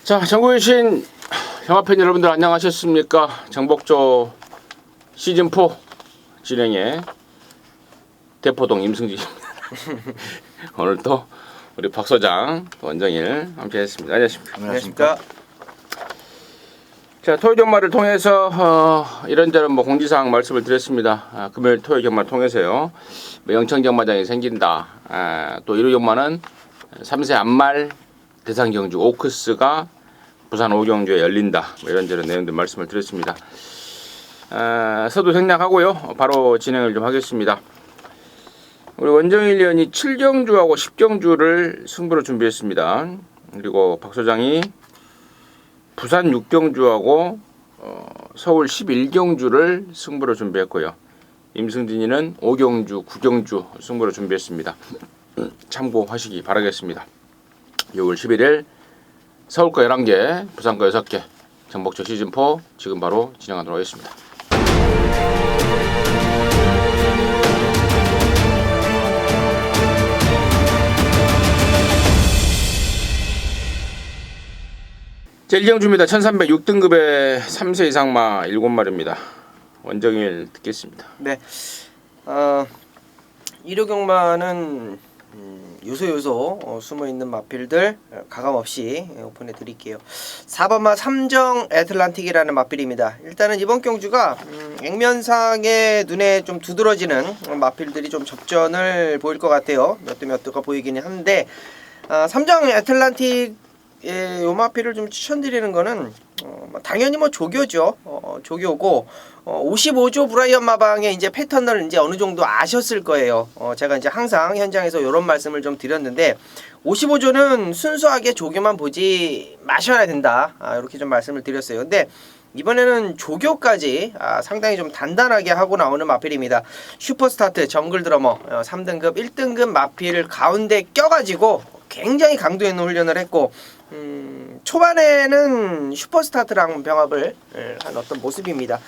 자, 전국에 계신 영화팬 여러분들 안녕하셨습니까? 정복조 시즌4 진행의 대포동 임승진입니다. 오늘 또 우리 박 소장, 원정일 함께 했습니다. 안녕하십니까? 자, 토요 경마를 통해서 이런저런 공지사항 말씀을 드렸습니다. 금요일 토요 경마를 통해서요. 영청 경마장이 생긴다. 또 1호 경마는 3세 안말 대상 경주 오크스가 부산 오경주에 열린다. 이런저런 내용들 말씀을 드렸습니다. 서두 생략하고요. 바로 진행을 좀 하겠습니다. 우리 원정일 의원이 7경주하고 10경주를 승부로 준비했습니다. 그리고 박 소장이 부산 6경주하고 서울 11경주를 승부로 준비했고요. 임승진이는 5경주, 9경주 승부로 준비했습니다. 참고하시기 바라겠습니다. 6월 11일 서울거 11개, 부산거 6개, 정복조 시즌4 지금 바로 진행하도록 하겠습니다. 자, 1경주입니다. 1306등급의 3세 이상마 7마리입니다. 원정일 듣겠습니다. 네. 1호 경마는 요소 숨어있는 마필들 가감없이 오픈해 드릴게요. 4번마 삼정 애틀란틱이라는 마필입니다. 일단은 이번 경주가 액면상에 눈에 좀 두드러지는 마필들이 좀 접전을 보일 것 같아요. 몇 대 몇 대가 보이기는 한데 삼정 애틀란틱 요 마필을 좀 추천드리는 거는 당연히 조교죠. 조교고 55조 브라이언 마방의 이제 패턴을 이제 어느 정도 아셨을 거예요. 제가 이제 항상 현장에서 이런 말씀을 좀 드렸는데 55조는 순수하게 조교만 보지 마셔야 된다. 이렇게 좀 말씀을 드렸어요. 근데 이번에는 조교까지 상당히 좀 단단하게 하고 나오는 마필입니다. 슈퍼스타트 정글 드러머 3등급 1등급 마필 가운데 껴가지고 굉장히 강도 있는 훈련을 했고 초반에는 슈퍼스타트랑 병합을 한 어떤 모습입니다.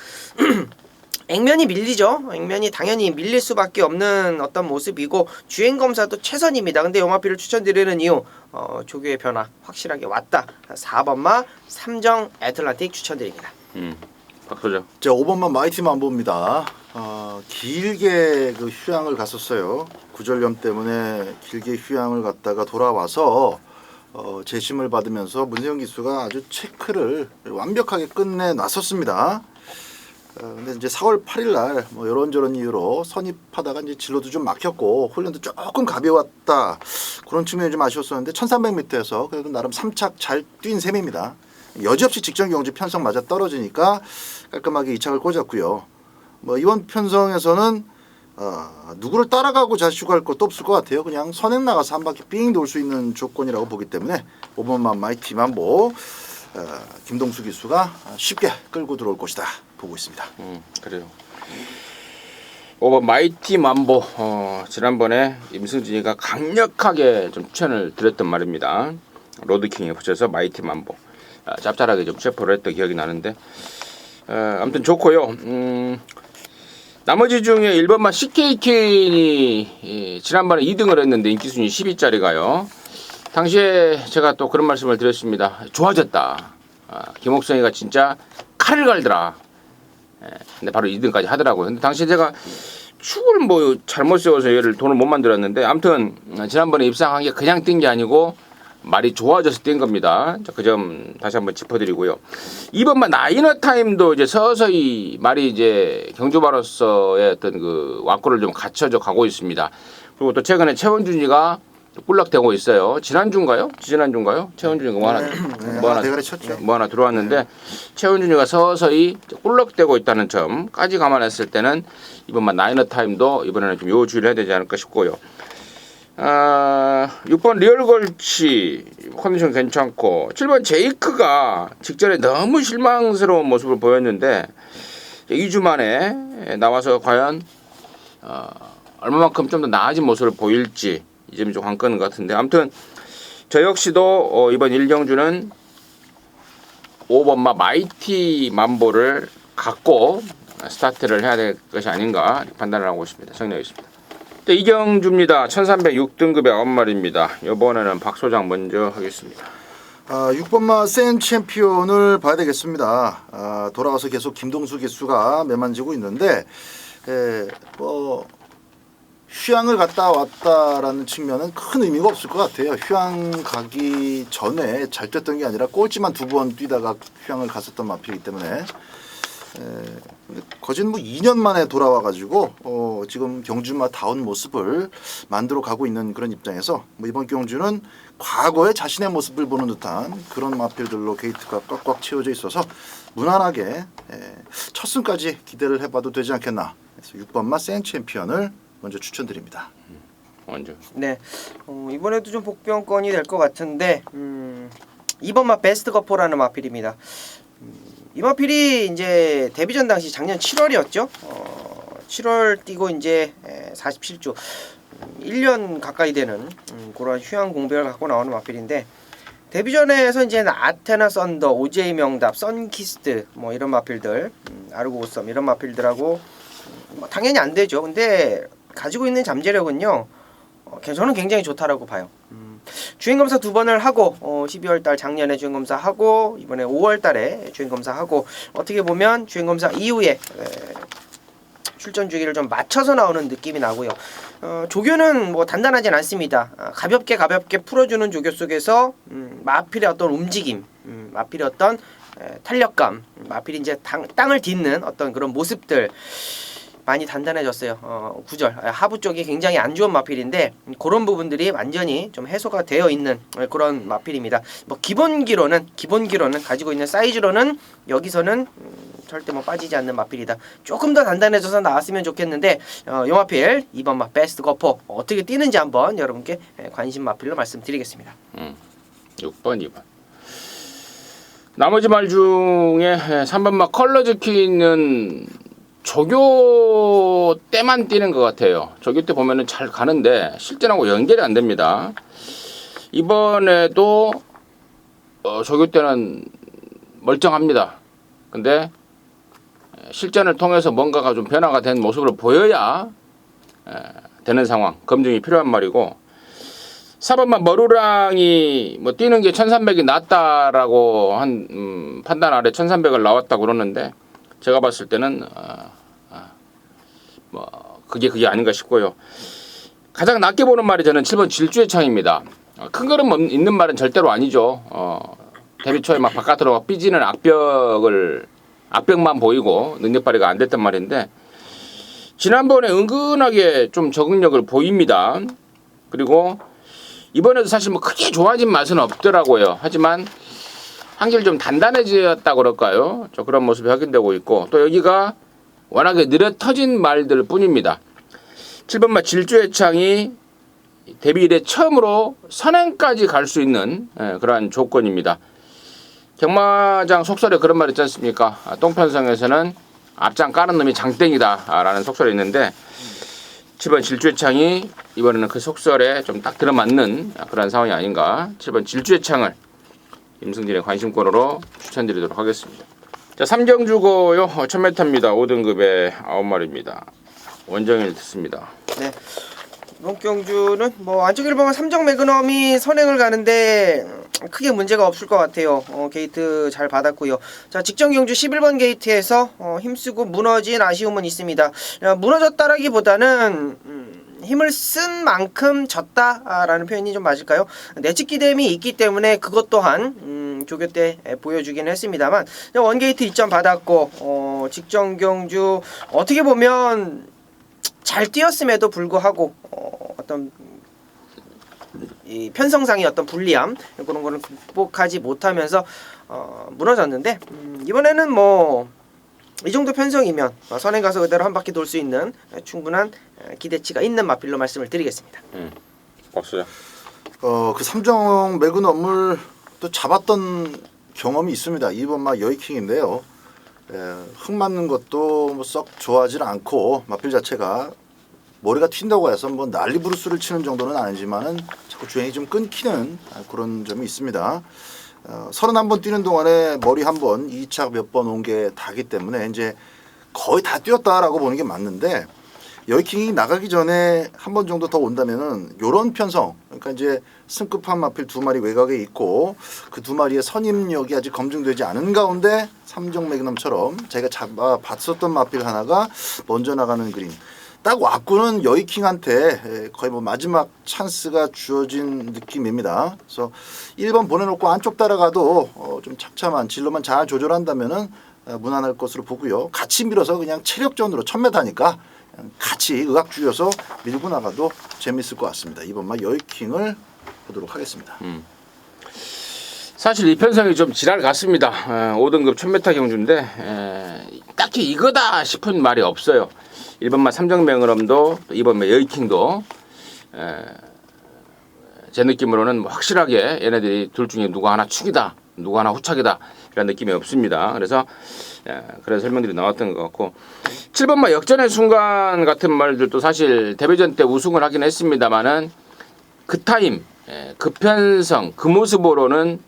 액면이 밀리죠. 액면이 당연히 밀릴 수밖에 없는 어떤 모습이고 주행검사도 최선입니다. 근데 요마피를 추천드리는 이유 조교의 변화 확실하게 왔다. 4번마 삼정 애틀란틱 추천드립니다. 박소장. 자, 5번만 마이티만 안 봅니다. 길게 그 휴양을 갔었어요. 구절염 때문에 길게 휴양을 갔다가 돌아와서 재심을 받으면서 문세영 기수가 아주 체크를 완벽하게 끝내놨었습니다. 근데 이제 4월 8일 날 이런저런 이유로 선입하다가 이제 진로도 좀 막혔고 훈련도 조금 가벼웠다. 그런 측면이 좀 아쉬웠었는데 1300m에서 그래도 나름 3착 잘 뛴 셈입니다. 여지없이 직전 경주 편성 맞아 떨어지니까 깔끔하게 2착을 꽂았고요. 이번 편성에서는 누구를 따라가고 자시고 할 것도 없을 것 같아요. 그냥 선행 나가서 한 바퀴 삥 돌 수 있는 조건이라고 보기 때문에 5번만 마이티만보 김동수 기수가 쉽게 끌고 들어올 것이다 보고 있습니다. 그래요. 5번 마이티 만보 지난번에 임승진이가 강력하게 좀 추천을 드렸던 말입니다. 로드킹에 붙여서 마이티 만보 짭짤하게 좀 체포를 했던 기억이 나는데 아무튼 좋고요. 나머지 중에 1번만 CKK이 지난번에 2등을 했는데 인기순위 10위짜리가요. 당시에 제가 또 그런 말씀을 드렸습니다. 좋아졌다. 김옥성이가 진짜 칼을 갈더라. 근데 바로 2등까지 하더라고요. 근데 당시에 제가 축을 잘못 세워서 얘를 돈을 못 만들었는데 아무튼 지난번에 입상한 게 그냥 뛴 게 아니고 말이 좋아져서 뛴 겁니다. 그 점 다시 한번 짚어드리고요. 2번만 나이너 타임도 이제 서서히 말이 이제 경주마로서의 어떤 그 완골을 좀 갖춰져 가고 있습니다. 그리고 또 최근에 최원준이가 꿀락되고 있어요. 지난주인가요? 최원준이가 뭐 하나 들어왔는데 최원준이가 서서히 꿀락되고 있다는 점까지 감안했을 때는 2번만 나이너 타임도 이번에는 좀 요주의를 해야 되지 않을까 싶고요. 6번 리얼걸치 컨디션 괜찮고 7번 제이크가 직전에 너무 실망스러운 모습을 보였는데 2주 만에 나와서 과연 얼마만큼 좀 더 나아진 모습을 보일지 이 점이 좀 관건인 것 같은데 아무튼 저 역시도 이번 1경주는 5번마 마이티 만보를 갖고 스타트를 해야 될 것이 아닌가 판단을 하고 있습니다. 정리하겠습니다. 네, 이경주입니다. 1306등급의 9마리입니다. 이번에는 박 소장 먼저 하겠습니다. 6번마 센 챔피언을 봐야 되겠습니다. 돌아와서 계속 김동수 기수가 매만지고 있는데 뭐 휴양을 갔다 왔다라는 측면은 큰 의미가 없을 것 같아요. 휴양 가기 전에 잘 뛰었던 게 아니라 꼴찌만 2번 뛰다가 휴양을 갔었던 마필이기 때문에 거진 뭐 2년 만에 돌아와가지고 지금 경주마 다운 모습을 만들어 가고 있는 그런 입장에서 뭐 이번 경주는 과거에 자신의 모습을 보는 듯한 그런 마필들로 게이트가 꽉꽉 채워져 있어서 무난하게 첫 승까지 기대를 해봐도 되지 않겠나. 그래서 6번마 센 챔피언을 먼저 추천드립니다. 먼저. 네, 이번에도 좀 복병권이 될 것 같은데 2번마 베스트 거포라는 마필입니다. 이 마필이 이제 데뷔전 당시 작년 7월이었죠. 7월 뛰고 이제 47주 1년 가까이 되는 그런 휴양 공백을 갖고 나오는 마필인데 데뷔전에서 이제 아테나 썬더, 오제이 명답, 선키스트 뭐 이런 마필들, 아르고우썸 이런 마필들하고 뭐 당연히 안 되죠. 근데 가지고 있는 잠재력은요. 저는 굉장히 좋다라고 봐요. 주행검사 2번을 하고 12월달 작년에 주행검사 하고 이번에 5월달에 주행검사 하고 어떻게 보면 주행검사 이후에 출전 주기를 좀 맞춰서 나오는 느낌이 나고요. 조교는 뭐 단단하진 않습니다. 가볍게 풀어주는 조교 속에서 마필의 어떤 움직임, 마필의 어떤 탄력감, 마필이 이제 땅을 딛는 어떤 그런 모습들 많이 단단해졌어요. 구절 하부 쪽이 굉장히 안 좋은 마필인데 그런 부분들이 완전히 좀 해소가 되어 있는 그런 마필입니다. 뭐 기본기로는 가지고 있는 사이즈로는 여기서는 절대 뭐 빠지지 않는 마필이다. 조금 더 단단해져서 나왔으면 좋겠는데 이 마필 2번마 베스트 거포 어떻게 뛰는지 한번 여러분께 관심 마필로 말씀드리겠습니다. 6번, 2번. 나머지 말 중에 3번마 컬러즈키는 조교 때만 뛰는 것 같아요. 조교 때 보면은 잘 가는데 실전하고 연결이 안 됩니다. 이번에도 조교 때는 멀쩡합니다. 근데 실전을 통해서 뭔가가 좀 변화가 된 모습을 보여야 되는 상황, 검증이 필요한 말이고 4번만 머루랑이 뭐 뛰는 게 1300이 낫다라고 한 판단 아래 1300을 나왔다고 그러는데 제가 봤을 때는 뭐 그게 아닌가 싶고요. 가장 낮게 보는 말이 저는 7번 질주의 창입니다. 큰 걸음 있는 말은 절대로 아니죠. 데뷔 초에 막 바깥으로 삐지는 악벽만 보이고 능력 발휘가 안 됐단 말인데 지난번에 은근하게 좀 적응력을 보입니다. 그리고 이번에도 사실 뭐 크게 좋아진 맛은 없더라고요. 하지만 한결 좀 단단해졌다 그럴까요? 저 그런 모습이 확인되고 있고 또 여기가 워낙에 느려 터진 말들 뿐입니다. 7번마 질주의 창이 데뷔 이래 처음으로 선행까지 갈 수 있는 그러한 조건입니다. 경마장 속설에 그런 말 있지 않습니까? 똥편성에서는 앞장 까는 놈이 장땡이다 라는 속설이 있는데 7번 질주의 창이 이번에는 그 속설에 좀 딱 들어맞는 그런 상황이 아닌가. 7번 질주의 창을 임승진의 관심권으로 추천드리도록 하겠습니다. 자, 3경주고요. 1000m입니다. 5등급의 9마리입니다. 원정일 듣습니다. 네. 이번 경주는 뭐 안쪽 1번은 3정 매그넘이 선행을 가는데 크게 문제가 없을 것 같아요. 게이트 잘 받았고요. 자, 직전 경주 11번 게이트에서 힘쓰고 무너진 아쉬움은 있습니다. 무너졌다라기보다는 힘을 쓴 만큼 졌다라는 표현이 좀 맞을까요? 내측 기댐이 있기 때문에 그것 또한 조교 때 보여주긴 했습니다만 원게이트 2점 받았고 직전 경주 어떻게 보면 잘 뛰었음에도 불구하고 어떤 이 편성상의 어떤 불리함 그런 거를 극복하지 못하면서 무너졌는데 이번에는 뭐 이 정도 편성이면 선행 가서 그대로 한 바퀴 돌 수 있는 충분한 기대치가 있는 마필로 말씀을 드리겠습니다. 없어요. 그 삼정 매그넘을 또 잡았던 경험이 있습니다. 2번마 여이킹인데요. 흙 맞는 것도 뭐 썩 좋아하지 않고 마필 자체가 머리가 튄다고 해서 뭐 난리 부르스를 치는 정도는 아니지만은 자꾸 주행이 좀 끊기는 그런 점이 있습니다. 31번 뛰는 동안에 머리 한 번 2차 몇 번 온 게 다기 때문에 이제 거의 다 뛰었다라고 보는 게 맞는데 여이킹이 나가기 전에 한 번 정도 더 온다면은 요런 편성 그러니까 이제 승급한 마필 2마리 외곽에 있고 그 2마리의 선임력이 아직 검증되지 않은 가운데 삼정 매그넘처럼 제가 잡아봤었던 마필 하나가 먼저 나가는 그림. 딱 왔고는 여의킹한테 거의 뭐 마지막 찬스가 주어진 느낌입니다. 그래서 1번 보내놓고 안쪽 따라가도 좀 착참한 진로만 잘 조절한다면은 무난할 것으로 보고요. 같이 밀어서 그냥 체력전으로 1000m니까 같이 의학주여서 밀고 나가도 재밌을 것 같습니다. 이번만 여의킹을 보도록 하겠습니다. 사실 이 편성이 좀 지랄 같습니다. 5등급 1000m 경주인데 딱히 이거다 싶은 말이 없어요. 1번만 삼정맹으럼도 2번만 여의킹도 제 느낌으로는 확실하게 얘네들이 둘 중에 누가 하나 축이다, 누가 하나 후착이다 이런 느낌이 없습니다. 그래서 그런 설명들이 나왔던 것 같고 7번만 역전의 순간 같은 말들도 사실 데뷔전 때 우승을 하긴 했습니다만은 그 타임, 그 편성, 그 모습으로는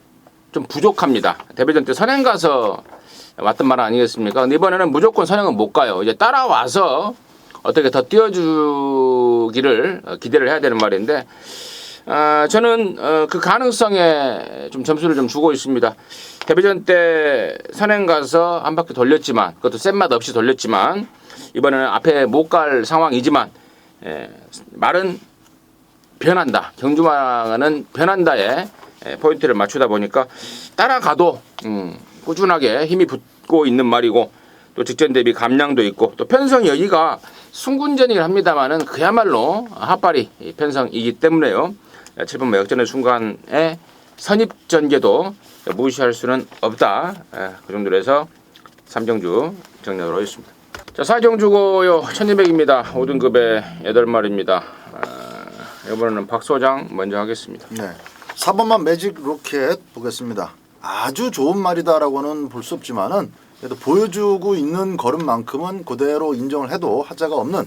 좀 부족합니다. 데뷔전 때 선행 가서 왔던 말 아니겠습니까? 근데 이번에는 무조건 선행은 못 가요. 이제 따라와서 어떻게 더 띄워주기를 기대를 해야 되는 말인데 저는 그 가능성에 좀 점수를 좀 주고 있습니다. 데뷔전 때 선행 가서 한 바퀴 돌렸지만 그것도 센 맛 없이 돌렸지만 이번에는 앞에 못 갈 상황이지만 말은 변한다. 경주마는 변한다에 포인트를 맞추다 보니까 따라가도 꾸준하게 힘이 붙고 있는 말이고 또 직전 대비 감량도 있고 또 편성 여기가 순군전이긴 합니다만은 그야말로 핫바리 편성이기 때문에요. 7번 역전의 순간에 선입 전개도 무시할 수는 없다. 그 정도로 해서 3경주 정리하도록 하겠습니다. 자, 4경주고요. 1200입니다. 5등급의 8마리입니다. 이번에는 박소장 먼저 하겠습니다. 네. 4번만 매직 로켓 보겠습니다. 아주 좋은 말이다라고는 볼 수 없지만은 그래도 보여주고 있는 걸음만큼은 그대로 인정을 해도 하자가 없는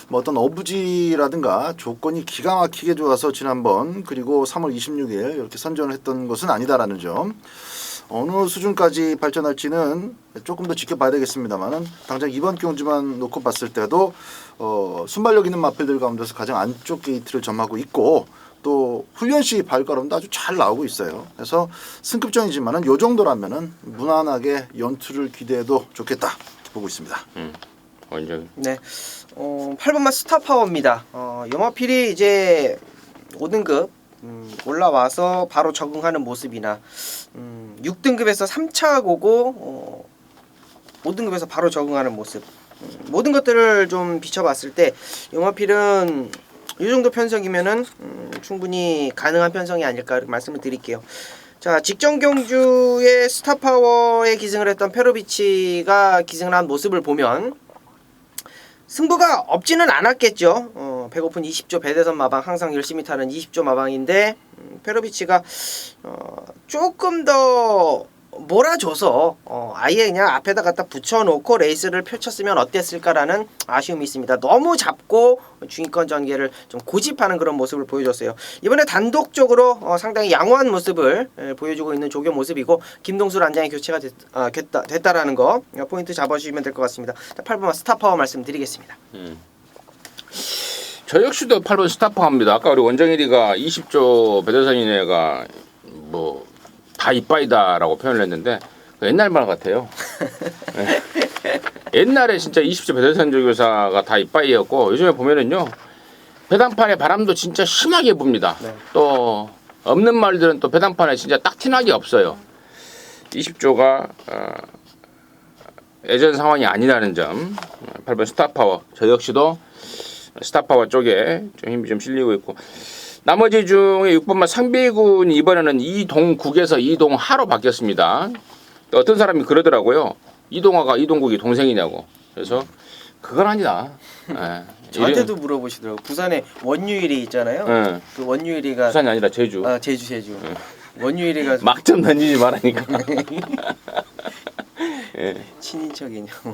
뭐 어떤 어부지라든가 조건이 기가 막히게 좋아서 지난번 그리고 3월 26일 이렇게 선전을 했던 것은 아니다라는 점. 어느 수준까지 발전할지는 조금 더 지켜봐야 되겠습니다만은 당장 이번 경주만 놓고 봤을 때도 순발력 있는 마필들 가운데서 가장 안쪽 게이트를 점하고 있고 또 훈련시 발걸음도 아주 잘 나오고 있어요. 그래서 승급전이지만은 요 정도라면은 무난하게 연투를 기대해도 좋겠다 보고 있습니다. 원정. 네. 8번만 스타파워입니다. 염화필이 이제 5등급 올라와서 바로 적응하는 모습이나 6등급에서 3차 고고 5등급에서 바로 적응하는 모습 모든 것들을 좀 비춰봤을 때 염화필은 이 정도 편성이면은 충분히 가능한 편성이 아닐까 이렇게 말씀을 드릴게요. 자, 직전 경주의 스타파워에 기승을 했던 페로비치가 기승을 한 모습을 보면 승부가 없지는 않았겠죠. 배고픈 20조 배대선 마방 항상 열심히 타는 20조 마방인데 페로비치가 조금 더 몰아줘서 아예 그냥 앞에다 갖다 붙여놓고 레이스를 펼쳤으면 어땠을까라는 아쉬움이 있습니다. 너무 잡고 중위권 전개를 좀 고집하는 그런 모습을 보여줬어요. 이번에 단독적으로 상당히 양호한 모습을 보여주고 있는 조교 모습이고 김동수 란장이 교체가 됐다라는 거 포인트 잡아주시면 될 것 같습니다. 8번만 스타파워 말씀드리겠습니다. 저 역시도 8번 스타파워입니다. 아까 우리 원정일이가 20조 배대선이네가 뭐 다 이빠이다라고 표현을 했는데 옛날 말 같아요. 네. 옛날에 진짜 20조 배대선 조교사가 다 이빠이였고 요즘에 보면은요 배당판에 바람도 진짜 심하게 붑니다. 네. 또 없는 말들은 또 배당판에 진짜 딱 티나게 없어요. 20조가 예전 상황이 아니라는 점. 8번 스타파워 저 역시도 스타파워 쪽에 좀 힘이 좀 실리고 있고 나머지 중에 6번만 상비군 이번에는 이동국에서 이동하로 바뀌었습니다. 어떤 사람이 그러더라고요. 이동화가 이동국이 동생이냐고. 그래서 그건 아니다. 네. 저한테도 물어보시더라고요. 부산에 원유일이 있잖아요. 네. 그 원유일이가 부산이 아니라 제주. 제주. 원유일이가 막 좀 던지지 말라니까. 네. 친인척이냐고.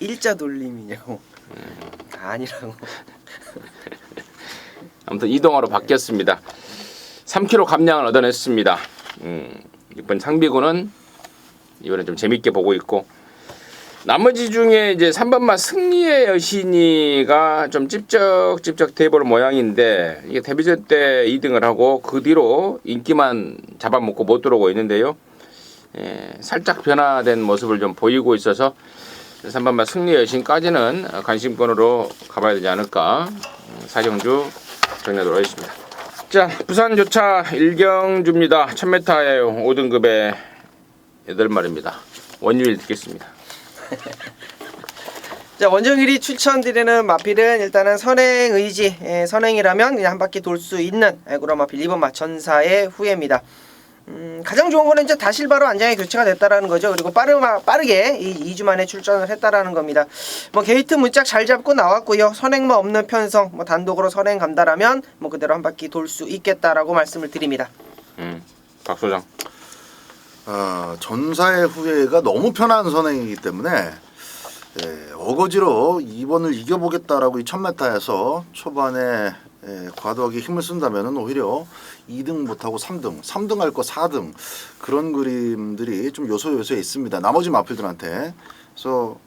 일자 돌림이냐고. 아니라고. 아무튼 이동화로 바뀌었습니다. 3kg 감량을 얻어냈습니다. 이번 상비군은 이번에 좀 재밌게 보고 있고 나머지 중에 이제 3번마 승리의 여신이가 좀 찝쩍찝쩍 돼볼 모양인데 이게 데뷔전 때 2등을 하고 그 뒤로 인기만 잡아먹고 못 들어오고 있는데요. 살짝 변화된 모습을 좀 보이고 있어서 3번마 승리의 여신까지는 관심권으로 가봐야 되지 않을까 사경주 정리하도록 하겠습니다. 자, 부산 조차 1경주입니다. 1000m에 5등급의 8마리입니다. 원유일 듣겠습니다. 자, 원정일이 추천드리는 마필은 일단은 선행 의지, 선행이라면 그냥 한 바퀴 돌 수 있는 그런 마필 2번마 전사의 후예입니다. 가장 좋은 거는 이제 다실바로 안장이 교체가 됐다라는 거죠. 그리고 빠르게 2주 만에 출전을 했다라는 겁니다. 뭐 게이트 문짝 잘 잡고 나왔고요. 선행만 없는 편성, 뭐 단독으로 선행 간다라면 뭐 그대로 한 바퀴 돌 수 있겠다라고 말씀을 드립니다. 박 소장. 전사의 후예가 너무 편한 선행이기 때문에 어거지로 2번을 이겨보겠다라고 이 1000m에서 초반에 과도하게 힘을 쓴다면 오히려 2등 못하고 3등 할 거 4등 그런 그림들이 좀 요소요소에 있습니다. 나머지 마필들한테. 그래서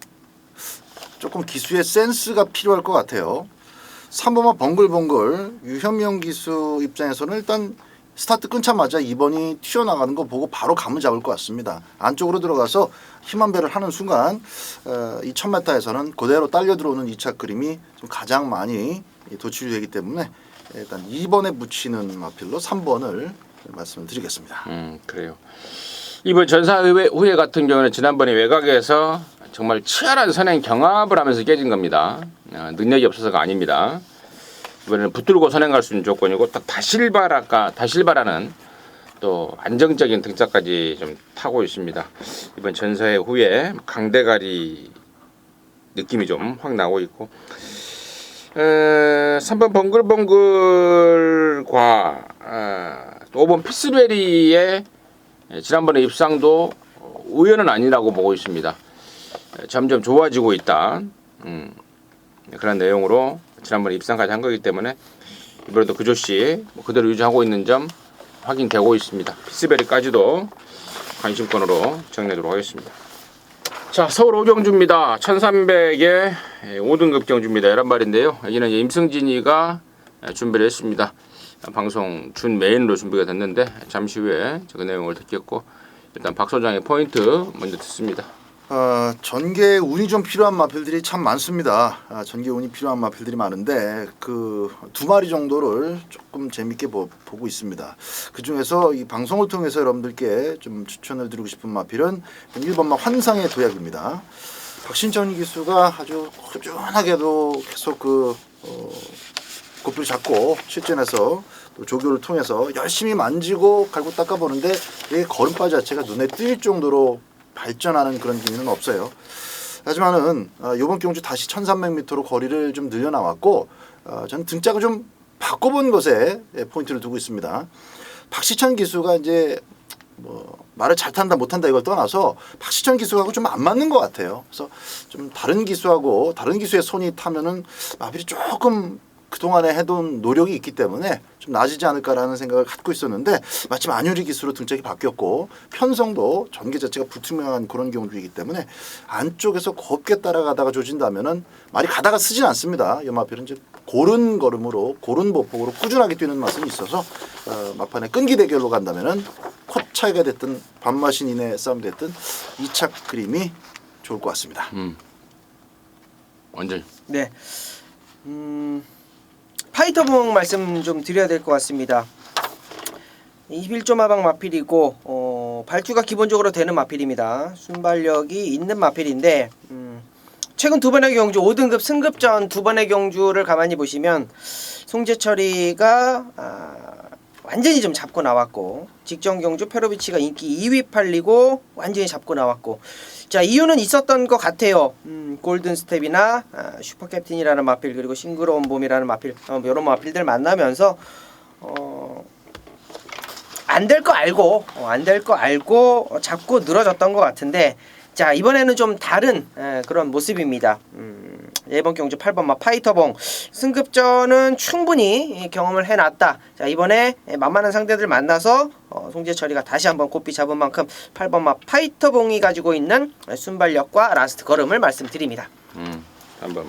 조금 기수의 센스가 필요할 것 같아요. 3번만 벙글벙글 유현명 기수 입장에서는 일단 스타트 끊자마자 2번이 튀어나가는 거 보고 바로 감을 잡을 것 같습니다. 안쪽으로 들어가서 힘한 배를 하는 순간 이 1000m에서는 그대로 딸려 들어오는 2차 그림이 좀 가장 많이 도출이 되기 때문에 일단 2번에 붙이는 마필로 3번을 말씀을 드리겠습니다. 그래요. 이번 전사의 후예 같은 경우는 지난번에 외곽에서 정말 치열한 선행 경합을 하면서 깨진 겁니다. 능력이 없어서가 아닙니다. 이번에는 붙들고 선행 갈 수 있는 조건이고 딱 다실바라는 또 안정적인 등짝까지 좀 타고 있습니다. 이번 전사의 후예 강대가리 느낌이 좀 확 나고 있고 3번 벙글벙글과 또 5번 피스베리의 지난번에 입상도 우연은 아니라고 보고 있습니다. 점점 좋아지고 있다. 그런 내용으로 지난번에 입상까지 한 거기 때문에 이번에도 그 조씨 그대로 유지하고 있는 점 확인되고 있습니다. 피스베리까지도 관심권으로 정리하도록 하겠습니다. 자, 서울 5경주입니다. 1300에 5등급 경주입니다. 11마리인데요. 여기는 임승진이가 준비를 했습니다. 방송 준 메인으로 준비가 됐는데 잠시 후에 그 내용을 듣겠고 일단 박 소장의 포인트 먼저 듣습니다. 전개에 운이 좀 필요한 마필들이 참 많습니다. 전개 운이 필요한 마필들이 많은데 그 2마리 정도를 조금 재밌게 보고 있습니다. 그 중에서 이 방송을 통해서 여러분들께 좀 추천을 드리고 싶은 마필은 1번마 환상의 도약입니다. 박신천 기수가 아주 꾸준하게도 계속 고삐를 잡고 실전에서 또 조교를 통해서 열심히 만지고 갈고 닦아보는데 이 걸음바 자체가 눈에 띌 정도로 발전하는 그런 기미는 없어요. 하지만은 이번 경주 다시 1300m로 거리를 좀 늘려나왔고 저는 등짝을 좀 바꿔본 것에 포인트를 두고 있습니다. 박시천 기수가 이제 뭐 말을 잘 탄다 못한다 이걸 떠나서 박시천 기수하고 좀 안 맞는 것 같아요. 그래서 좀 다른 기수하고 다른 기수의 손이 타면은 마필이 조금 그동안에 해둔 노력이 있기 때문에 좀 나아지지 않을까라는 생각을 갖고 있었는데 마침 안유리 기수로 등짝이 바뀌었고 편성도 전개 자체가 불투명한 그런 경우이기 때문에 안쪽에서 곱게 따라가다가 조진다면은 말이 가다가 쓰진 않습니다. 연마필은 이제 고른 걸음으로 고른 보폭으로 꾸준하게 뛰는 맛은 있어서 막판에 끈기 대결로 간다면은 콧 차이가 됐든 반마신인의 싸움이 됐든 2차 그림이 좋을 것 같습니다. 완전. 네. 파이터봉 말씀 좀 드려야 될 것 같습니다. 21조 마방 마필이고 발주가 기본적으로 되는 마필입니다. 순발력이 있는 마필인데 최근 두 번의 경주 5등급 승급전 두 번의 경주를 가만히 보시면 송재철이가 완전히 좀 잡고 나왔고 직전 경주 페로비치가 인기 2위 팔리고 완전히 잡고 나왔고 자 이유는 있었던 것 같아요. 골든스텝이나 슈퍼캡틴이라는 마필 그리고 싱그러운 봄이라는 마필 이런 마필들 만나면서 안 될 거 알고 잡고 늘어졌던 것 같은데 자 이번에는 좀 다른 그런 모습입니다. 이번 경주 8번마 파이터봉 승급전은 충분히 경험을 해놨다. 자, 이번에 만만한 상대들 만나서 송재철이가 다시 한번 고삐 잡은 만큼 8번마 파이터봉이 가지고 있는 순발력과 라스트 걸음을 말씀드립니다. 한번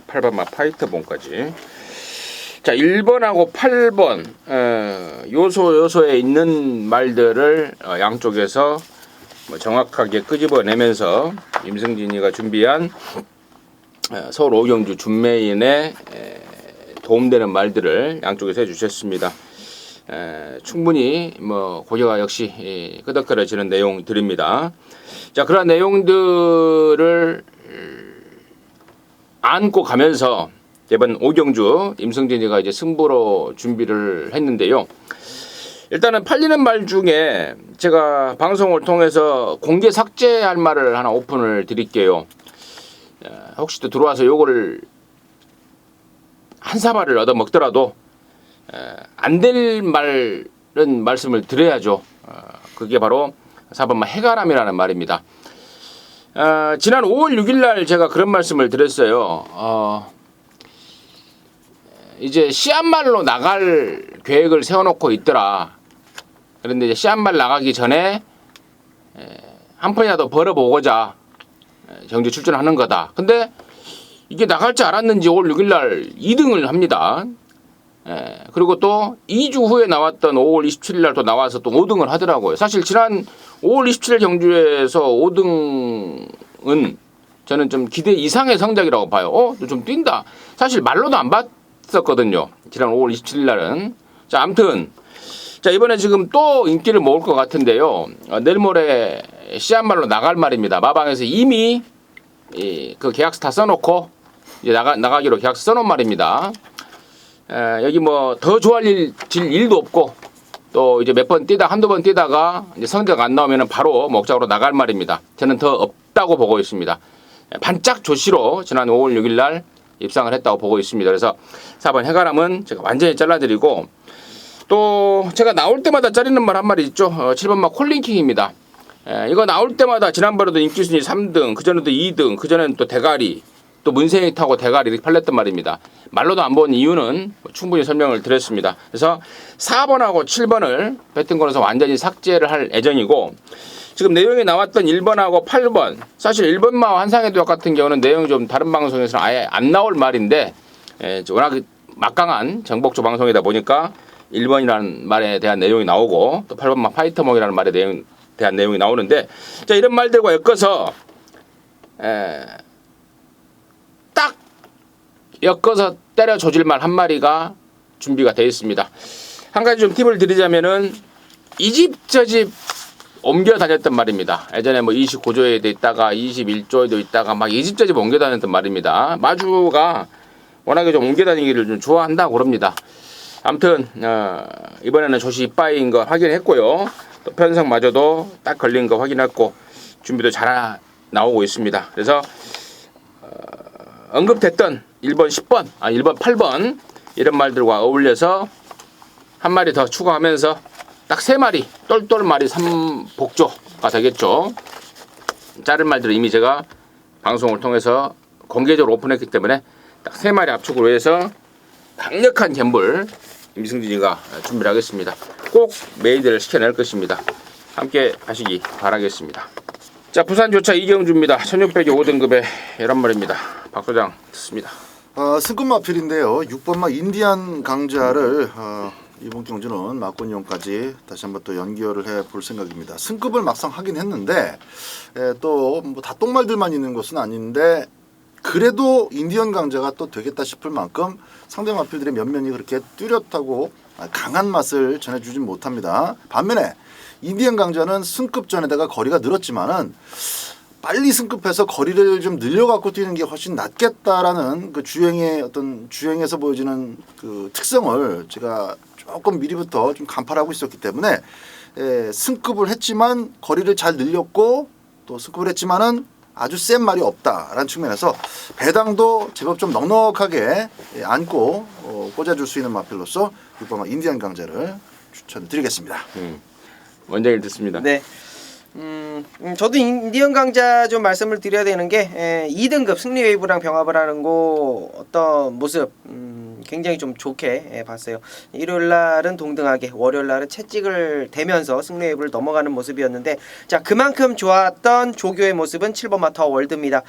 8번마 파이터봉까지. 자, 1번하고 8번 요소에 있는 말들을 양쪽에서 정확하게 끄집어내면서 임승진이가 준비한 서울 오경주 준매인의 도움되는 말들을 양쪽에서 해주셨습니다. 충분히 고개가 역시 끄덕거려지는 내용들입니다. 자, 그런 내용들을 안고 가면서 이번 오경주 임승진이가 이제 승부로 준비를 했는데요. 일단은 팔리는 말 중에 제가 방송을 통해서 공개 삭제할 말을 하나 오픈을 드릴게요. 혹시 또 들어와서 요거를 한 사발을 얻어 먹더라도 안 될 말은 말씀을 드려야죠. 그게 바로 4번마 해가람이라는 말입니다. 지난 5월 6일 날 제가 그런 말씀을 드렸어요. 이제 씨앗말로 나갈 계획을 세워놓고 있더라. 그런데 이제 씨앗말 나가기 전에 한 푼이라도 벌어보고자 경주 출전하는 거다. 근데 이게 나갈 줄 알았는지 5월 6일 날 2등을 합니다. 그리고 또 2주 후에 나왔던 5월 27일 날 또 나와서 또 5등을 하더라고요. 사실 지난 5월 27일 경주에서 5등은 저는 좀 기대 이상의 성적이라고 봐요. 좀 뛴다. 사실 말로도 안 봤었거든요. 지난 5월 27일 날은. 자, 아무튼 자, 이번에 지금 또 인기를 모을 것 같은데요. 내일 모레 씨앗말로 나갈 말입니다. 마방에서 이미 그 계약서 다 써놓고 이제 나가기로 계약서 써놓은 말입니다. 여기 뭐 더 좋아질 일도 없고 또 이제 몇 번 뛰다 한두 번 뛰다가 이제 성적 안 나오면은 바로 목적으로 나갈 말입니다. 저는 더 없다고 보고 있습니다. 반짝 조시로 지난 5월 6일 날 입상을 했다고 보고 있습니다. 그래서 4번 해가람은 제가 완전히 잘라드리고 또 제가 나올 때마다 자르는 말 한 마리 있죠. 7번마 콜링킹입니다. 이거 나올 때마다 지난번에도 인기순위 3등, 그전에도 2등, 그전에는 또 대가리, 또 문세희 타고 대가리 이렇게 팔렸단 말입니다. 말로도 안 본 이유는 충분히 설명을 드렸습니다. 그래서 4번하고 7번을 배팅 걸어서 완전히 삭제를 할 예정이고 지금 내용이 나왔던 1번하고 8번 사실 1번마 환상의 도약 같은 경우는 내용이 좀 다른 방송에서는 아예 안 나올 말인데 워낙 막강한 정복조 방송이다 보니까 1번이라는 말에 대한 내용이 나오고 또 8번마 파이터몽이라는 말에 대한 내용이 나오는데 자, 이런 말들과 엮어서 딱 엮어서 때려 조질 말 한 마리가 준비가 되어 있습니다. 한 가지 좀 팁을 드리자면은 이 집 저 집 옮겨 다녔단 말입니다. 예전에 뭐 29조에도 있다가 21조에도 있다가 막 이 집 저 집 옮겨 다녔단 말입니다. 마주가 워낙에 좀 옮겨 다니기를 좀 좋아한다고 그럽니다. 아무튼 이번에는 조시 이빠이인 거 확인했고요. 또 편성마저도 딱 걸린 거 확인했고 준비도 잘 나오고 있습니다. 그래서 언급됐던 1번 10번, 1번 8번 이런 말들과 어울려서 한 마리 더 추가하면서 딱 3마리 똘똘마리 3복조가 되겠죠. 자른 말들을 이미 제가 방송을 통해서 공개적으로 오픈했기 때문에 딱 3마리 압축으로 해서 강력한 갬블 임승진이가 준비를 하겠습니다. 꼭 메이드를 시켜낼 것입니다. 함께 하시기 바라겠습니다. 자, 부산 조차 이경주입니다. 1600에 5등급의 11마리입니다. 박 소장 듣습니다. 승급 마필인데요. 6번마 인디안 강자를 이번 경주는 막권이용까지 다시 한번 또 연결을 해 볼 생각입니다. 승급을 막상 하긴 했는데 또 뭐 다 똥말들만 있는 것은 아닌데 그래도 인디언 강자가 또 되겠다 싶을 만큼 상대 마필들의 면면이 그렇게 뚜렷하고 강한 맛을 전해주진 못합니다. 반면에 인디언 강자는 승급 전에다가 거리가 늘었지만은 빨리 승급해서 거리를 좀 늘려갖고 뛰는 게 훨씬 낫겠다라는 그 주행에서 보여지는 그 특성을 제가 조금 미리부터 좀 간파하고 있었기 때문에 승급을 했지만 거리를 잘 늘렸고 또 승급을 했지만은 아주 센 말이 없다라는 측면에서 배당도 제법 좀 넉넉하게 안고 꽂아줄 수 있는 마필로서 6번마 인디언 강자를 추천드리겠습니다. 원장님 듣습니다. 네. 저도 인디언 강자 좀 말씀을 드려야 되는 게 2등급 승리 웨이브랑 병합을 하는 거 어떤 모습 굉장히 좀 좋게 봤어요. 일요일 날은 동등하게, 월요일 날은 채찍을 대면서 승리 웨이브를 넘어가는 모습이었는데, 자 그만큼 좋았던 조교의 모습은 7번마 더 월드입니다.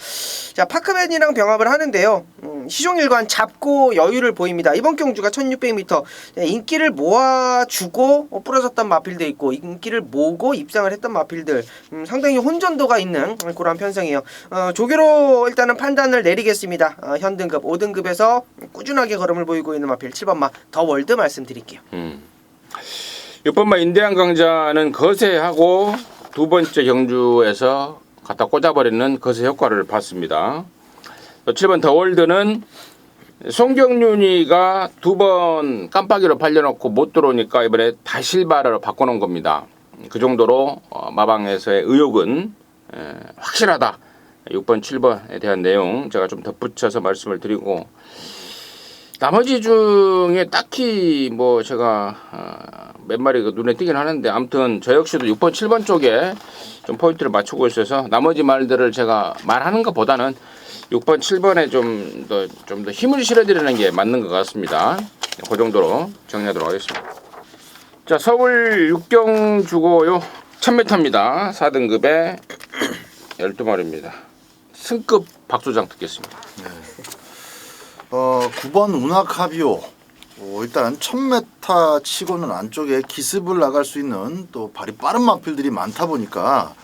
자 파크맨이랑 병합을 하는데요. 시종일관 잡고 여유를 보입니다. 이번 경주가 1600m 인기를 모아주고 부러졌던 마필도 있고, 인기를 모으고 입상을 했던 마필들 상당히 혼전도가 있는 그런 편성이에요. 조교로 일단은 판단을 내리겠습니다. 현등급 5등급에서 꾸준하게 걸음을 보이고 있는 마필 7번마 더 월드 말씀드릴게요. 6번마 인디안 강자는 거세하고 두 번째 경주에서 갖다 꽂아버리는 거세 효과를 봤습니다. 7번 더 월드는 송경윤이가 두 번 깜빡이로 팔려놓고 못 들어오니까 이번에 다실바로 바꿔놓은 겁니다. 그 정도로 마방에서의 의욕은 확실하다. 6번, 7번에 대한 내용 제가 좀 덧붙여서 말씀을 드리고, 나머지 중에 딱히 뭐 제가 몇 마리가 눈에 띄긴 하는데, 아무튼 저 역시도 6번, 7번 쪽에 좀 포인트를 맞추고 있어서 나머지 말들을 제가 말하는 것보다는 6번, 7번에 좀 더 힘을 실어드리는 게 맞는 것 같습니다. 그 정도로 정리하도록 하겠습니다. 자, 서울 6경 주고요. 1000m입니다. 4등급에 12마리입니다. 승급 박수장 듣겠습니다. 9번 운하카비오. 일단 1000m 치고는 안쪽에 기습을 나갈 수 있는 또 발이 빠른 마필들이 많다 보니까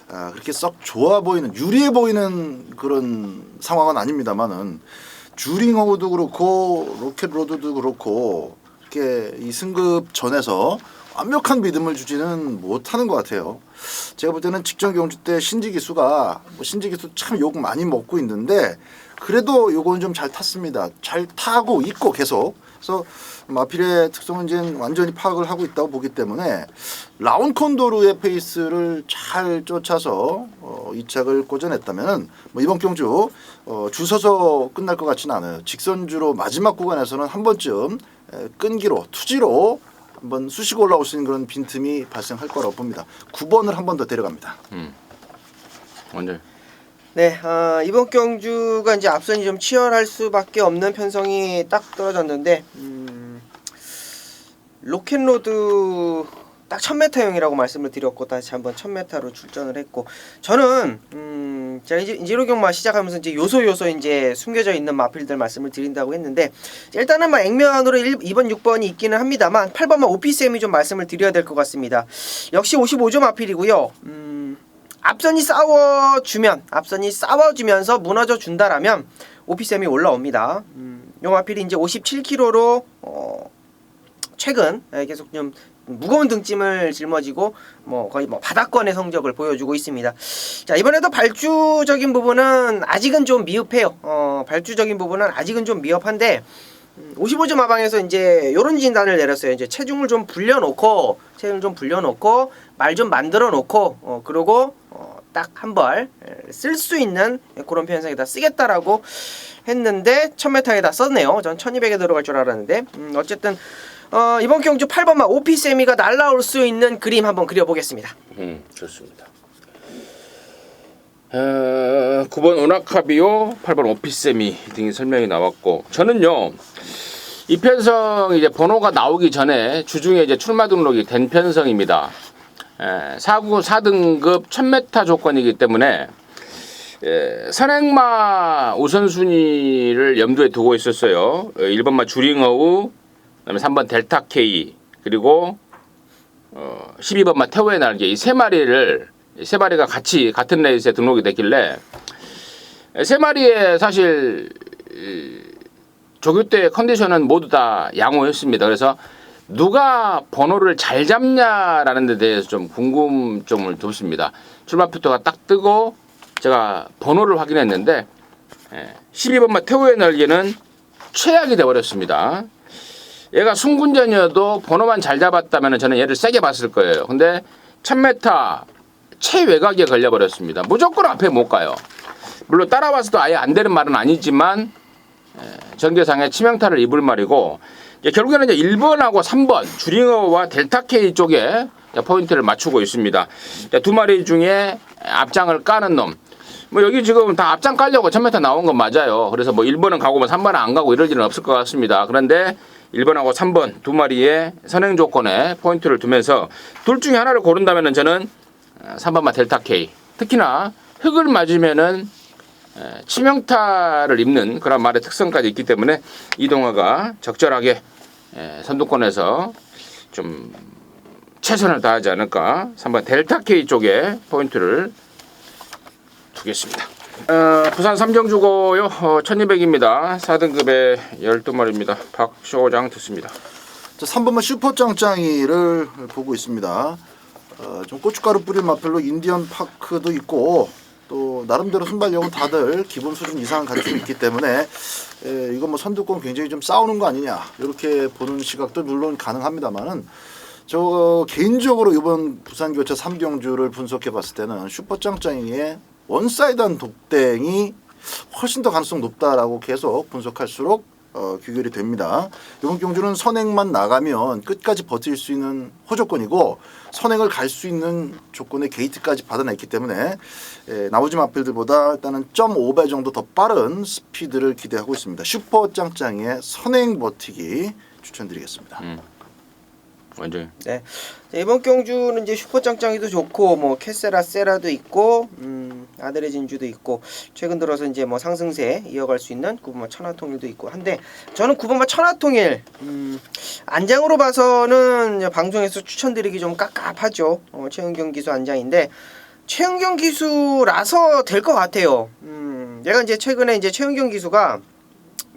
그렇게 썩 좋아 보이는, 유리해 보이는 그런 상황은 아닙니다만은, 주링어우도 그렇고 로켓로드도 그렇고 이렇게 이 승급 전에서 완벽한 믿음을 주지는 못하는 것 같아요. 제가 볼 때는 직전 경주 때 신지기수가 신지기수 참 욕 많이 먹고 있는데, 그래도 요거는 좀 잘 탔습니다. 잘 타고 있고 계속. 그래서 마필의 특성은 이제 완전히 파악을 하고 있다고 보기 때문에 라운콘도르의 페이스를 잘 쫓아서 이 착을 꽂아냈다면 뭐 이번 경주 줄 서서 끝날 것 같지는 않아요. 직선주로 마지막 구간에서는 한 번쯤 끈기로 투지로 한번 수시고 올라올 수 있는 그런 빈틈이 발생할 거라고 봅니다. 9번을 한 번 더 데려갑니다. 먼저. 네, 이번 경주가 이제 앞선이 좀 치열할 수밖에 없는 편성이 딱 떨어졌는데, 로켓로드 딱 1000m형이라고 말씀을 드렸고, 다시 한번 1000m로 출전을 했고, 저는 제가 이제 인지로경마 시작하면서 이제 요소 이제 숨겨져 있는 마필들 말씀을 드린다고 했는데, 일단은 뭐 액면으로 2번, 6번이 있기는 합니다만 8번만 오피쌤이 좀 말씀을 드려야 될 것 같습니다. 역시 55조 마필이고요. 앞선이 싸워주면서 무너져 준다라면 오피쌤이 올라옵니다. 요 마필이 이제 57kg로 최근 계속 좀 무거운 등짐을 짊어지고 거의 바닥권의 성적을 보여주고 있습니다. 자, 이번에도 발주적인 부분은 아직은 좀 미흡해요. 발주적인 부분은 아직은 좀 미흡한데, 55점 마방에서 이제 요런 진단을 내렸어요. 이제 체중을 좀 불려놓고 말 좀 만들어 놓고 그러고 딱 한 벌 쓸 수 있는 그런 편성에다 쓰겠다라고 했는데 1000m에다 썼네요. 전 1200에 들어갈 줄 알았는데, 어쨌든 이번 경주 8번마 오피세미가 날라올 수 있는 그림 한번 그려보겠습니다. 좋습니다. 9번 오나카비오, 8번 오피세미 등의 설명이 나왔고, 저는요 이 편성 이제 번호가 나오기 전에 주중에 이제 출마 등록이 된 편성입니다. 4등급 1000m 조건이기 때문에 선행마 우선순위를 염두에 두고 있었어요. 1번마 주링어우, 그다음에 3번 델타 K, 그리고 12번마 태호의 날개, 이 세 마리가 같이 같은 레이스에 등록이 됐길래 세 마리의 사실 조교 때 컨디션은 모두 다 양호했습니다. 그래서 누가 번호를 잘 잡냐라는 데 대해서 좀 궁금점을 뒀습니다. 출마표가 딱 뜨고 제가 번호를 확인했는데 12번마 태호의 날개는 최악이 되어버렸습니다. 얘가 순군전이어도 번호만 잘 잡았다면 저는 얘를 세게 봤을 거예요. 근데 1000m 최외곽에 걸려버렸습니다. 무조건 앞에 못 가요. 물론 따라와서도 아예 안 되는 말은 아니지만 전개상에 치명타를 입을 말이고, 결국에는 이제 1번하고 3번 주링어와 델타 K 쪽에 자, 포인트를 맞추고 있습니다. 자, 두 마리 중에 앞장을 까는 놈. 뭐 여기 지금 다 앞장 깔려고 1000m 나온 건 맞아요. 그래서 뭐 1번은 가고 뭐 3번은 안 가고 이럴 일은 없을 것 같습니다. 그런데 1번하고 3번 두 마리의 선행 조건에 포인트를 두면서 둘 중에 하나를 고른다면은 저는 3번만 델타 K. 특히나 흙을 맞으면은 치명타를 입는 그런 말의 특성까지 있기 때문에 이동화가 적절하게 선두권에서 좀 최선을 다하지 않을까. 3번 델타 K 쪽에 포인트를 두겠습니다. 부산 삼정주고요. 1200입니다. 4등급의 12마리입니다. 박쇼장 듣습니다. 자, 3번만 슈퍼짱짱이를 보고 있습니다. 좀 고춧가루 뿌린 마필로 인디언 파크도 있고 또 나름대로 순발력은 다들 기본 수준 이상 갖추고 있기 때문에 이거 뭐 선두권 굉장히 좀 싸우는 거 아니냐 이렇게 보는 시각도 물론 가능합니다만은 저 개인적으로 이번 부산교차 3경주를 분석해 봤을 때는 슈퍼짱짱이의 원사이드한 독땡이 훨씬 더 가능성 높다라고 계속 분석할수록 귀결이 됩니다. 이번 경주는 선행만 나가면 끝까지 버틸 수 있는 호조건이고 선행을 갈 수 있는 조건의 게이트까지 받아냈기 때문에 나머지 마필들보다 일단은 0.5배 정도 더 빠른 스피드를 기대하고 있습니다. 슈퍼 짱짱의 선행 버티기 추천드리겠습니다. 완전. 네. 자, 이번 경주는 이제 슈퍼짱짱이도 좋고 뭐 캐세라 세라도 있고 아들의 진주도 있고 최근 들어서 이제 뭐 상승세 이어갈 수 있는 9번마 천하통일도 있고 한데 저는 9번마 천하통일 안장으로 봐서는 이제 방송에서 추천드리기 좀 깝깝하죠. 최은경 기수 안장인데 최은경 기수라서 될 것 같아요. 내가 이제 최근에 이제 최은경 기수가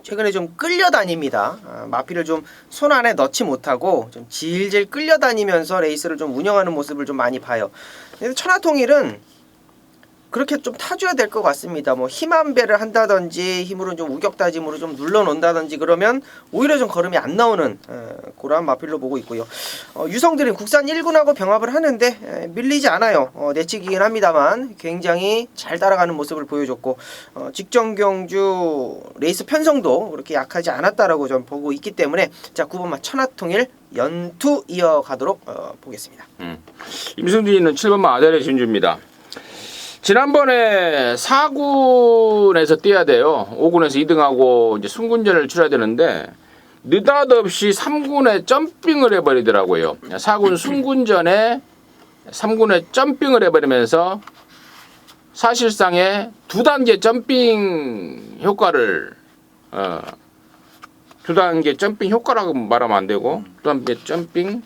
최근에 좀 끌려다닙니다. 마피를 좀 손 안에 넣지 못하고 좀 질질 끌려다니면서 레이스를 좀 운영하는 모습을 좀 많이 봐요. 그래서 천하통일은 그렇게 좀 타줘야 될 것 같습니다. 뭐 힘 한 배를 한다든지 힘으로 좀 우격다짐으로 좀 눌러놓는다든지 그러면 오히려 좀 걸음이 안 나오는 그러한 마필로 보고 있고요. 유성들은 국산 1군하고 병합을 하는데 밀리지 않아요. 내치기긴 합니다만 굉장히 잘 따라가는 모습을 보여줬고 직전 경주 레이스 편성도 그렇게 약하지 않았다라고 좀 보고 있기 때문에 자 9번마 천하통일 연투 이어가도록 보겠습니다. 임승진은 7번마 아델의 진주입니다. 지난번에 4군에서 뛰어야 돼요. 5군에서 2등하고 이제 순군전을 치러야 되는데 느닷없이 3군에 점핑을 해버리더라고요. 4군 순군전에 3군에 점핑을 해버리면서 사실상의 두 단계 점핑 효과를 두 단계 점핑 효과라고 말하면 안 되고 두 단계 점핑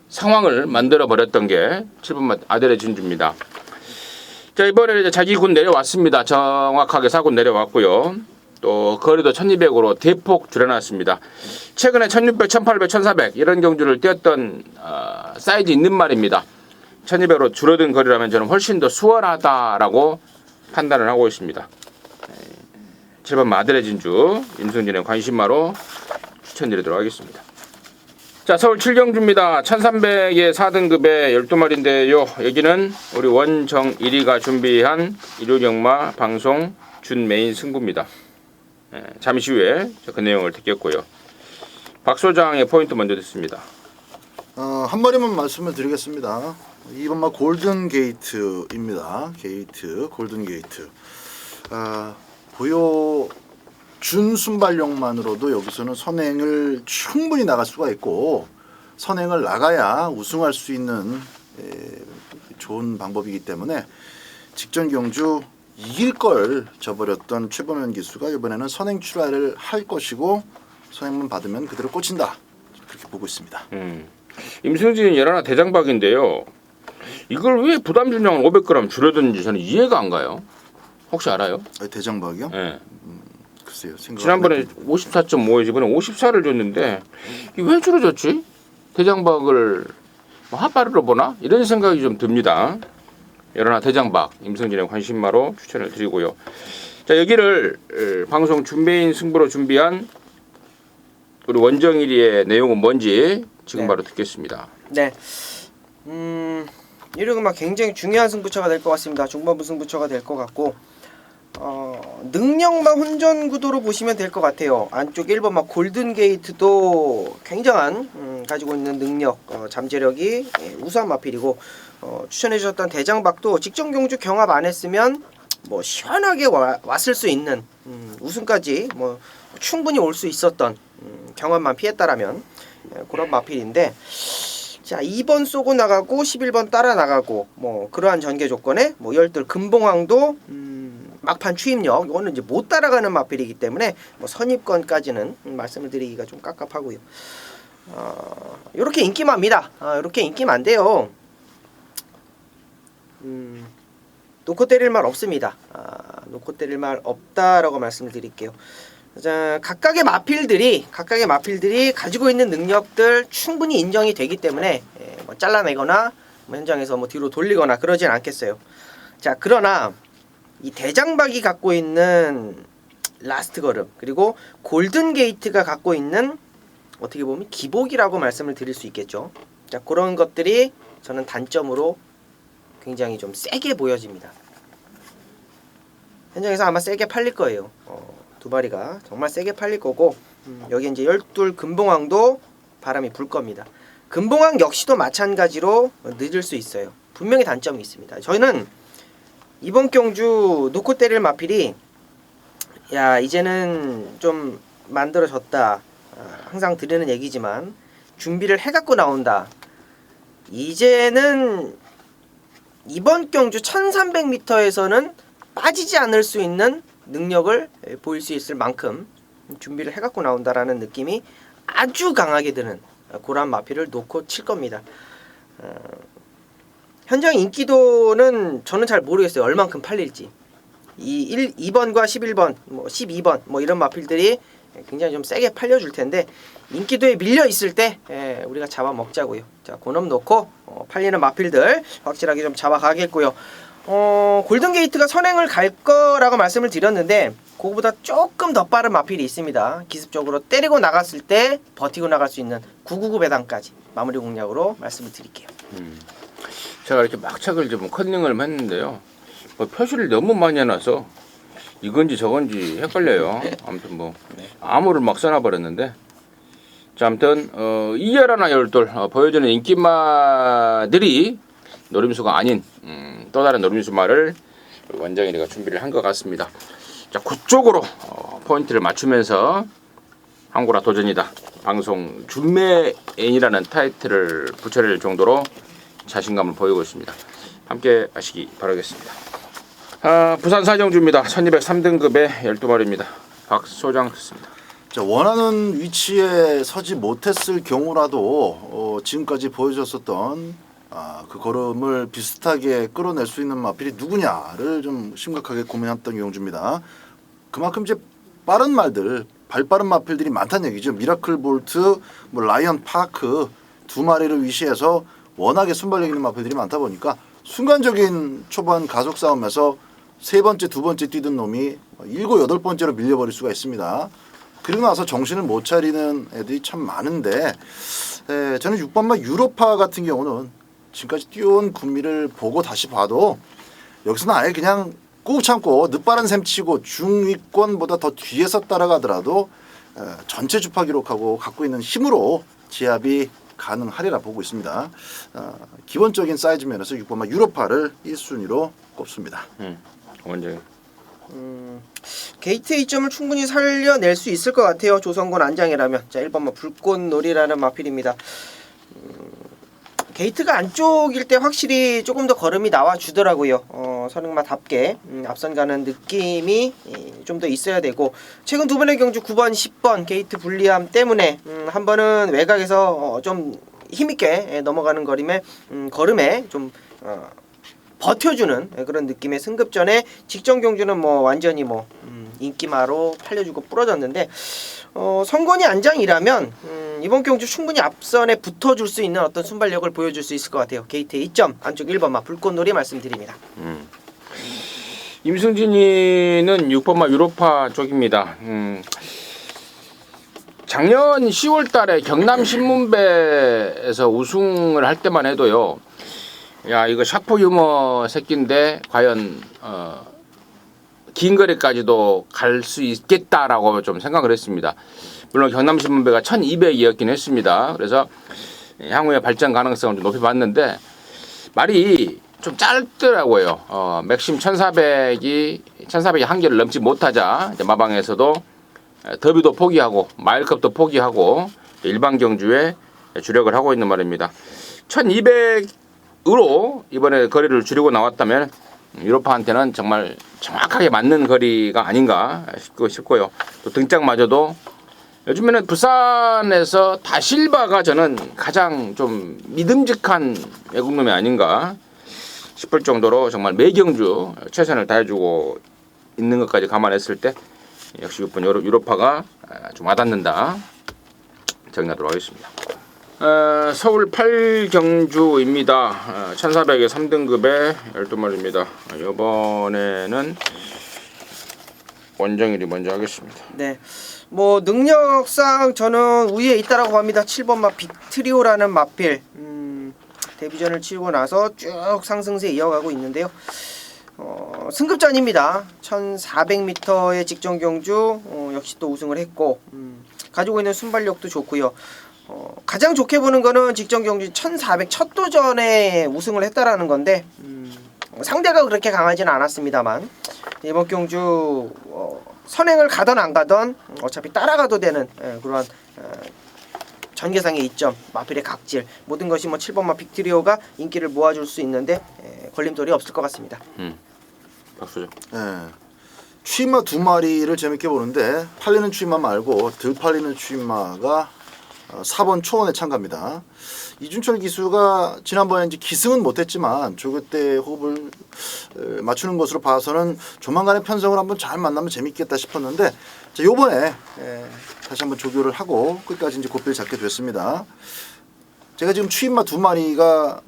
상황을 만들어 버렸던 게 7번 아델의 진주입니다. 자, 이번에 이제 자기 군 내려왔습니다. 정확하게 4군 내려왔고요. 또 거리도 1200으로 대폭 줄여놨습니다. 최근에 1600, 1800, 1400 이런 경주를 뛰었던 사이즈 있는 말입니다. 1200으로 줄어든 거리라면 저는 훨씬 더 수월하다라고 판단을 하고 있습니다. 7번 마들의 진주 임승진의 관심마로 추천드리도록 하겠습니다. 자, 서울 7경주입니다. 1300의 4등급의 12마리인데요. 여기는 우리 원정일이가 준비한 일요경마 방송 준 메인 승부입니다. 잠시 후에 그 내용을 듣겠고요. 박 소장의 포인트 먼저 듣습니다. 한 마리만 말씀을 드리겠습니다. 2번마 골든 게이트입니다. 게이트 골든 게이트. 보여 준 순발력만으로도 여기서는 선행을 충분히 나갈 수가 있고 선행을 나가야 우승할 수 있는 좋은 방법이기 때문에 직전 경주 이길 걸 저버렸던 최범현 기수가 이번에는 선행 출하를 할 것이고 선행만 받으면 그대로 꽂힌다 그렇게 보고 있습니다. 임승진이 열하나 대장박인데요. 이걸 왜 부담 중량을 500g 줄여든지 저는 이해가 안 가요. 혹시 알아요? 대장박이요? 네. 글쎄요. 지난번에 54.5에서 이번에 54를 줬는데 이게 왜 줄어졌지? 대장박을 뭐 핫바르로 보나? 이런 생각이 좀 듭니다. 열하나 대장박 임승진의 관심마로 추천을 드리고요. 자, 여기를 방송 준비인 승부로 준비한 우리 원정일이의 내용은 뭔지 지금 바로 듣겠습니다. 네. 이런 막 굉장히 중요한 승부처가 될 것 같습니다. 중반부 승부처가 될 것 같고 능력만 혼전 구도로 보시면 될 것 같아요. 안쪽 1번막 골든 게이트도 굉장한 가지고 있는 능력, 잠재력이 우수한 마필이고 추천해 주셨던 대장박도 직전 경주 경합 안 했으면 뭐 시원하게 왔을 수 있는 우승까지 뭐 충분히 올 수 있었던 경합만 피했다라면 그런 마필인데, 자 2번 쏘고 나가고 11번 따라 나가고 뭐 그러한 전개 조건에 뭐 열둘 금봉왕도 막판 추임력 이거는 이제 못 따라가는 마필이기 때문에 뭐 선입권까지는 말씀을 드리기가 좀 깝깝하고요. 이렇게 인기만입니다. 이렇게 인기만돼요. 놓고 때릴 말 없습니다. 놓고 때릴 말 없다라고 말씀을 드릴게요. 자, 각각의 마필들이 가지고 있는 능력들 충분히 인정이 되기 때문에 뭐 잘라내거나 뭐 현장에서 뭐 뒤로 돌리거나 그러진 않겠어요. 자, 그러나 이 대장박이 갖고 있는 라스트 걸음, 그리고 골든 게이트가 갖고 있는 어떻게 보면 기복이라고 말씀을 드릴 수 있겠죠. 자, 그런 것들이 저는 단점으로 굉장히 좀 세게 보여집니다. 현장에서 아마 세게 팔릴 거예요. 두 마리가 정말 세게 팔릴 거고, 여기 이제 열둘 금봉왕도 바람이 불 겁니다. 금봉왕 역시도 마찬가지로 늦을 수 있어요. 분명히 단점이 있습니다. 저희는 이번 경주 놓고 때릴 마필이 야 이제는 좀 만들어졌다, 항상 드리는 얘기지만 준비를 해갖고 나온다. 이제는 이번 경주 1300m에서는 빠지지 않을 수 있는 능력을 보일 수 있을 만큼 준비를 해갖고 나온다라는 느낌이 아주 강하게 드는 그런 마필을 놓고 칠 겁니다. 현장 인기도는 저는 잘 모르겠어요. 얼만큼 팔릴지. 2번과 11번, 뭐 12번 뭐 이런 마필들이 굉장히 좀 세게 팔려줄 텐데 인기도에 밀려 있을 때 우리가 잡아먹자고요. 자, 그놈 놓고 팔리는 마필들 확실하게 좀 잡아가겠고요. 골든게이트가 선행을 갈 거라고 말씀을 드렸는데 그거보다 조금 더 빠른 마필이 있습니다. 기습적으로 때리고 나갔을 때 버티고 나갈 수 있는 999 배당까지 마무리 공략으로 말씀을 드릴게요. 제가 이렇게 막착을 좀 컨닝을 했는데요. 뭐 표시를 너무 많이 해놔서 이건지 저건지 헷갈려요. 아무튼 뭐 암호를 막 써놔버렸는데, 자 아무튼 2열하나 열둘 보여주는 인기마들이 노림수가 아닌 또 다른 노림수마를 원장이가 준비를 한 것 같습니다. 자 그쪽으로 포인트를 맞추면서 한고라 도전이다 방송 준매인이라는 타이틀을 붙여낼 정도로 자신감을 보이고 있습니다. 함께 하시기 바라겠습니다. 부산 사정주입니다. 1203등급의 12마리입니다. 박소장 듣습니다. 자, 원하는 위치에 서지 못했을 경우라도 지금까지 보여줬었던 그 걸음을 비슷하게 끌어낼 수 있는 마필이 누구냐를 좀 심각하게 고민했던 경주입니다. 그만큼 이제 빠른 말들, 발빠른 마필들이 많다는 얘기죠. 미라클 볼트, 뭐 라이언 파크 두 마리를 위시해서 워낙에 순발력 있는 마필들이 많다 보니까 순간적인 초반 가속 싸움에서 세 번째, 두 번째 뛰던 놈이 7, 8번째로 밀려버릴 수가 있습니다. 그리고 나서 정신을 못 차리는 애들이 참 많은데 저는 6번마 유로파 같은 경우는 지금까지 뛰어온 군미를 보고 다시 봐도 여기서는 아예 그냥 꾹 참고 늦바른 셈 치고 중위권보다 더 뒤에서 따라가더라도 전체 주파 기록하고 갖고 있는 힘으로 제압이 가능하리라 보고 있습니다. 기본적인 사이즈 면에서 6번마 유로파를 1순위로 꼽습니다. 원장님. 게이트 2점을 충분히 살려낼 수 있을 것 같아요. 조성곤 안장이라면. 자 1번마 불꽃놀이라는 마필입니다. 게이트가 안쪽일 때 확실히 조금 더 걸음이 나와주더라고요. 선행마답게 앞선 가는 느낌이 좀 더 있어야 되고, 최근 두 번의 경주 9번, 10번 게이트 불리함 때문에 한 번은 외곽에서 좀 힘있게 넘어가는 걸음에 좀 버텨주는 그런 느낌의 승급전에 직전 경주는 뭐 완전히 뭐 인기마로 팔려주고 부러졌는데, 성건이 안장이라면 이번 경주 충분히 앞선에 붙어줄 수 있는 어떤 순발력을 보여줄 수 있을 것 같아요. 게이트 2점 안쪽 1번마 불꽃놀이 말씀드립니다. 임승진이는 6번마 유로파 쪽입니다. 작년 10월 달에 경남신문배에서 우승을 할 때만 해도요, 야 이거 샤프 유머 새끼인데 과연 긴 거리까지도 갈 수 있겠다라고 좀 생각을 했습니다. 물론 경남신문배가 1200이었긴 했습니다. 그래서 향후의 발전 가능성을 좀 높여봤는데 말이 좀 짧더라고요. 맥심 1400이 한계를 넘지 못하자 이제 마방에서도 더비도 포기하고 마일컵도 포기하고 일반 경주에 주력을 하고 있는 말입니다. 1200으로 이번에 거리를 줄이고 나왔다면 유로파한테는 정말 정확하게 맞는 거리가 아닌가 싶고요. 또 등짝마저도 요즘에는 부산에서 다실바가 저는 가장 좀 믿음직한 외국놈이 아닌가 싶을 정도로 정말 매경주 최선을 다해주고 있는 것까지 감안했을 때 역시 6번 유로파가 좀 와닿는다 정리하도록 하겠습니다. 서울 8경주입니다. 1400의 3등급의 12마리입니다. 이번에는 원정일이 먼저 하겠습니다. 네. 뭐 능력상 저는 우위에 있다라고 합니다. 7번마 빅트리오라는 마필. 데뷔전을 치르고 나서 쭉 상승세 이어가고 있는데요. 승급전입니다. 1400m의 직전 경주 역시 또 우승을 했고 가지고 있는 순발력도 좋고요. 가장 좋게 보는 거는 직전 경주 1400 첫 도전에 우승을 했다라는 건데 상대가 그렇게 강하지는 않았습니다만 이번 경주 선행을 가던 안 가던 어차피 따라가도 되는 그러한 전개상의 이점, 마필의 각질 모든 것이 뭐 7번마 빅트리오가 인기를 모아줄 수 있는데 걸림돌이 없을 것 같습니다. 박수죠. 취마 2마리를 재밌게 보는데 팔리는 취마 말고 덜 팔리는 취마가 4번 초원에 참가입니다. 이준철 기수가 지난번에 이제 기승은 못했지만 조교대 호흡을 맞추는 것으로 봐서는 조만간에 편성을 한번 잘 만나면 재밌겠다 싶었는데 자, 요번에 다시 한번 조교를 하고 끝까지 이제 고삐를 잡게 됐습니다. 제가 지금 추임마 2마리가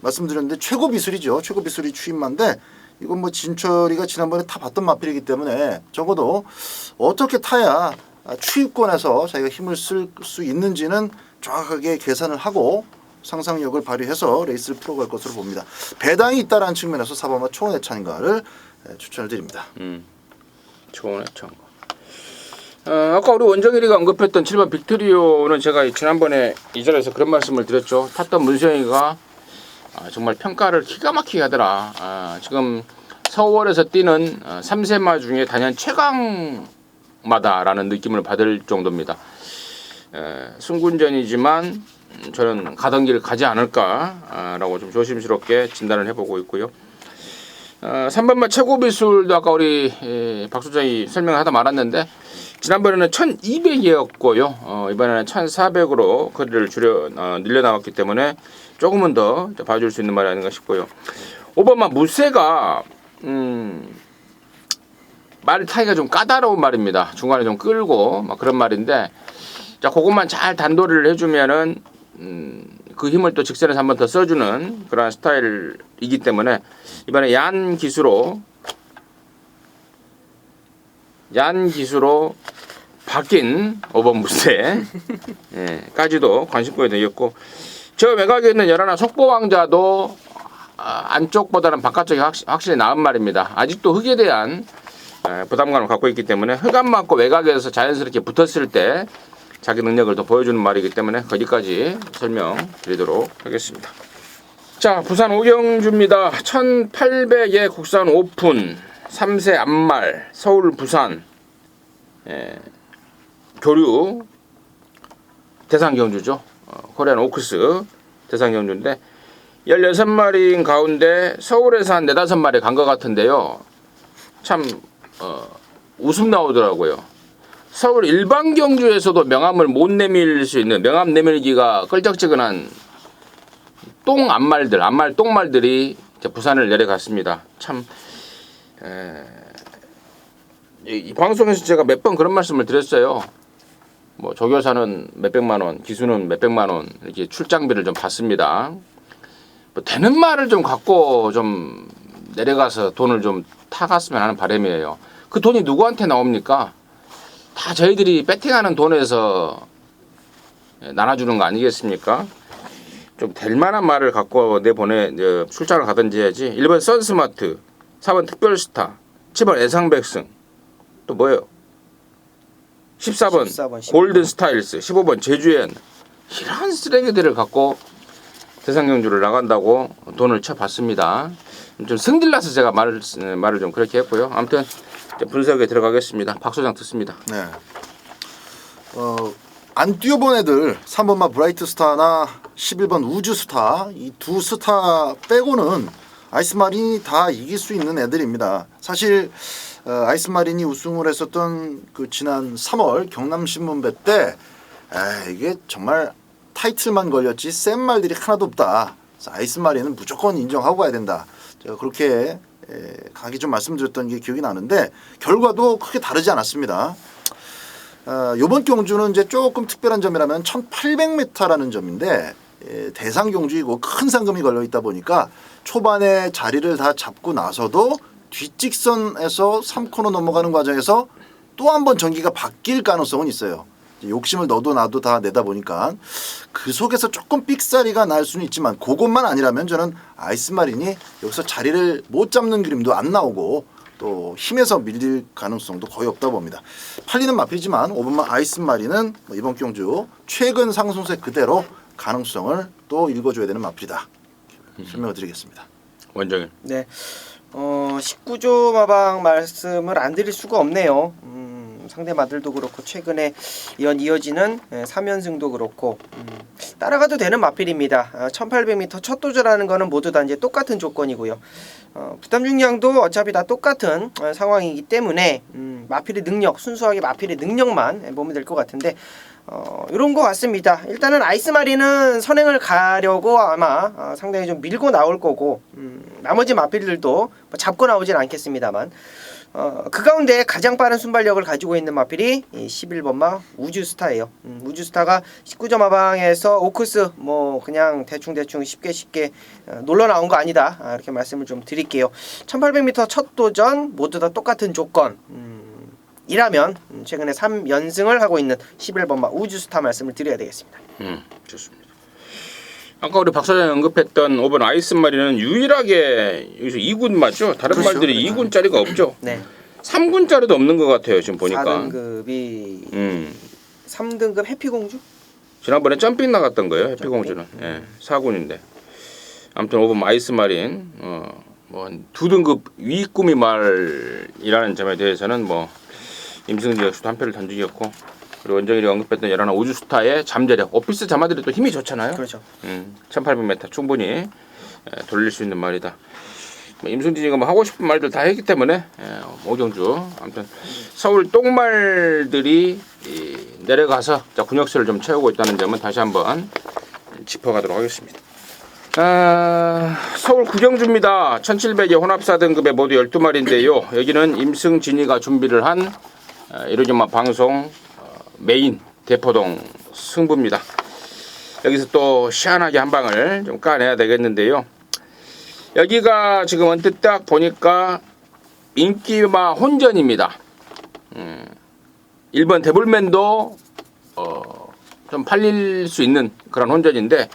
말씀드렸는데 최고 비술이죠. 최고 비술이 추임마인데 이건 뭐 진철이가 지난번에 타봤던 마필이기 때문에 적어도 어떻게 타야 추입권에서 자기가 힘을 쓸 수 있는지는 정확하게 계산을 하고 상상력을 발휘해서 레이스를 풀어갈 것으로 봅니다. 배당이 있다라는 측면에서 4번마 초원의 참가를 추천을 드립니다. 초원의 참가. 아까 우리 원정일이가 언급했던 7번 빅트리오는 제가 지난번에 이 자리에서 그런 말씀을 드렸죠. 탔던 문수영이가 정말 평가를 기가 막히게 하더라. 지금 서울에서 뛰는 3세마 중에 단연 최강마다라는 느낌을 받을 정도입니다. 승군전이지만 저는 가던 길 가지 않을까라고 좀 조심스럽게 진단을 해보고 있고요. 3번마 최고 비술도 아까 우리 박 소장이 설명하다 말았는데 지난번에는 1200이었고요. 이번에는 1400으로 거리를 늘려 나왔기 때문에 조금은 더 봐줄 수 있는 말이 아닌가 싶고요. 5번마 무쇠가 말 타기가 좀 까다로운 말입니다. 중간에 좀 끌고 막 그런 말인데 자 그것만 잘 단도리를 해주면은 그 힘을 또 직선에서 한 번 더 써주는 그런 스타일이기 때문에 이번에 얀 기수로 바뀐 5번 무쇠 까지도 관심권이 되겠고 저 외곽에 있는 열하나 속보왕자도 안쪽보다는 바깥쪽이 확실히 나은 말입니다. 아직도 흙에 대한 부담감을 갖고 있기 때문에 흙 안 맞고 외곽에서 자연스럽게 붙었을 때 자기 능력을 더 보여주는 말이기 때문에 거기까지 설명드리도록 하겠습니다. 자, 부산 오경주입니다. 1800의 국산 오픈 3세 앞말 서울 부산 교류 대상 경주죠. 코리안 오크스 대상 경주인데 16마리인 가운데 서울에서 한 4-5마리 간 것 같은데요. 참 웃음 나오더라고요. 서울 일반 경주에서도 명암을 못 내밀 수 있는 명암 내밀기가 끌적지근한 앞말 똥말들이 부산을 내려갔습니다. 참 이 방송에서 제가 몇 번 그런 말씀을 드렸어요. 뭐 조교사는 몇백만 원, 기수는 몇백만 원 이렇게 출장비를 좀 받습니다. 뭐 되는 말을 좀 갖고 좀 내려가서 돈을 좀 타갔으면 하는 바람이에요. 그 돈이 누구한테 나옵니까? 다 저희들이 배팅하는 돈에서 나눠주는 거 아니겠습니까? 좀 될 만한 말을 갖고 출장을 가든지 해야지. 1번 선스마트, 4번 특별스타, 7번 애상백승. 또 뭐예요? 14번 14번. 골든 스타일스. 15번 제주엔. 이런 쓰레기들을 갖고 대상 경주를 나간다고 돈을 쳐봤습니다. 좀 승질나서 제가 말을 좀 그렇게 했고요. 아무튼 이제 분석에 들어가겠습니다. 박 소장 듣습니다. 네. 안 뛰어본 애들 3번마 브라이트 스타나 11번 우주 스타 이 두 스타 빼고는 아이스마린이 다 이길 수 있는 애들입니다. 사실 아이스마린이 우승을 했었던 그 지난 3월 경남신문배 때 이게 정말 타이틀만 걸렸지 센 말들이 하나도 없다. 그래서 아이스마린은 무조건 인정하고 가야 된다. 제가 그렇게 강하게 좀 말씀드렸던 게 기억이 나는데 결과도 크게 다르지 않았습니다. 이번 경주는 이제 조금 특별한 점이라면 1800m라는 점인데 대상 경주이고 큰 상금이 걸려 있다 보니까 초반에 자리를 다 잡고 나서도 뒷직선에서 3코너 넘어가는 과정에서 또 한 번 전기가 바뀔 가능성은 있어요. 욕심을 너도 나도 다 내다 보니까 그 속에서 조금 삑사리가 날 수는 있지만 그것만 아니라면 저는 아이스마린이 여기서 자리를 못 잡는 그림도 안 나오고 또 힘에서 밀릴 가능성도 거의 없다 봅니다. 팔리는 마피지만 5번만 아이스마린은 이번 경주 최근 상승세 그대로 가능성을 또 읽어줘야 되는 마필이다. 설명을 드리겠습니다. 원정일. 네. 19조 마방 말씀을 안 드릴 수가 없네요. 상대 마들도 그렇고 최근에 이어지는 3연승도 그렇고 따라가도 되는 마필입니다. 1800m 첫 도전하는 거는 모두 다 이제 똑같은 조건이고요. 부담 중량도 어차피 다 똑같은 상황이기 때문에 마필의 능력, 순수하게 마필의 능력만 보면 될 것 같은데 이런 것 같습니다. 일단은 아이스마린은 선행을 가려고 아마 상당히 좀 밀고 나올 거고 나머지 마필들도 뭐 잡고 나오진 않겠습니다만 그 가운데 가장 빠른 순발력을 가지고 있는 마필이 11번마 우주스타예요. 우주스타가 19점 마방에서 오크스 뭐 그냥 대충 쉽게 놀러 나온 거 아니다. 이렇게 말씀을 좀 드릴게요. 1800m 첫 도전 모두 다 똑같은 조건. 이라면 최근에 3연승을 하고 있는 11번마 우주스타 말씀을 드려야 되겠습니다. 좋습니다. 아까 우리 박 사장이 언급했던 5번 아이스마린은 유일하게 여기서 2군 맞죠? 다른 그렇죠. 말들이 2군짜리가 없죠. 네. 3군짜리도 없는 것 같아요. 지금 보니까. 4등급이 3등급 해피공주? 지난번에 점핑 나갔던 거예요. 해피공주는. 예, 4군인데. 아무튼 5번 아이스마린 뭐 2등급 위꾸미 말이라는 점에 대해서는 뭐 임승진 역시도 한 표를 던지겠고 그리고 원정일이 언급했던 여러 우주스타의 잠재력 오피스 자마들이 또 힘이 좋잖아요. 그렇죠. 1800m 충분히 돌릴 수 있는 말이다. 뭐 임승진이가 뭐 하고 싶은 말들 다 했기 때문에 오경주 아무튼 서울 똥말들이 내려가서 군역수를 좀 채우고 있다는 점은 다시 한번 짚어가도록 하겠습니다. 서울 구경주입니다. 1700의 혼합사 등급에 모두 12마리인데요. 여기는 임승진이가 준비를 한 이루지마 방송 메인 대포동 승부입니다. 여기서 또 시원하게 한 방을 좀 까내야 되겠는데요. 여기가 지금 언뜻 딱 보니까 인기마 혼전입니다. 1번 데블맨도 좀 팔릴 수 있는 그런 혼전인데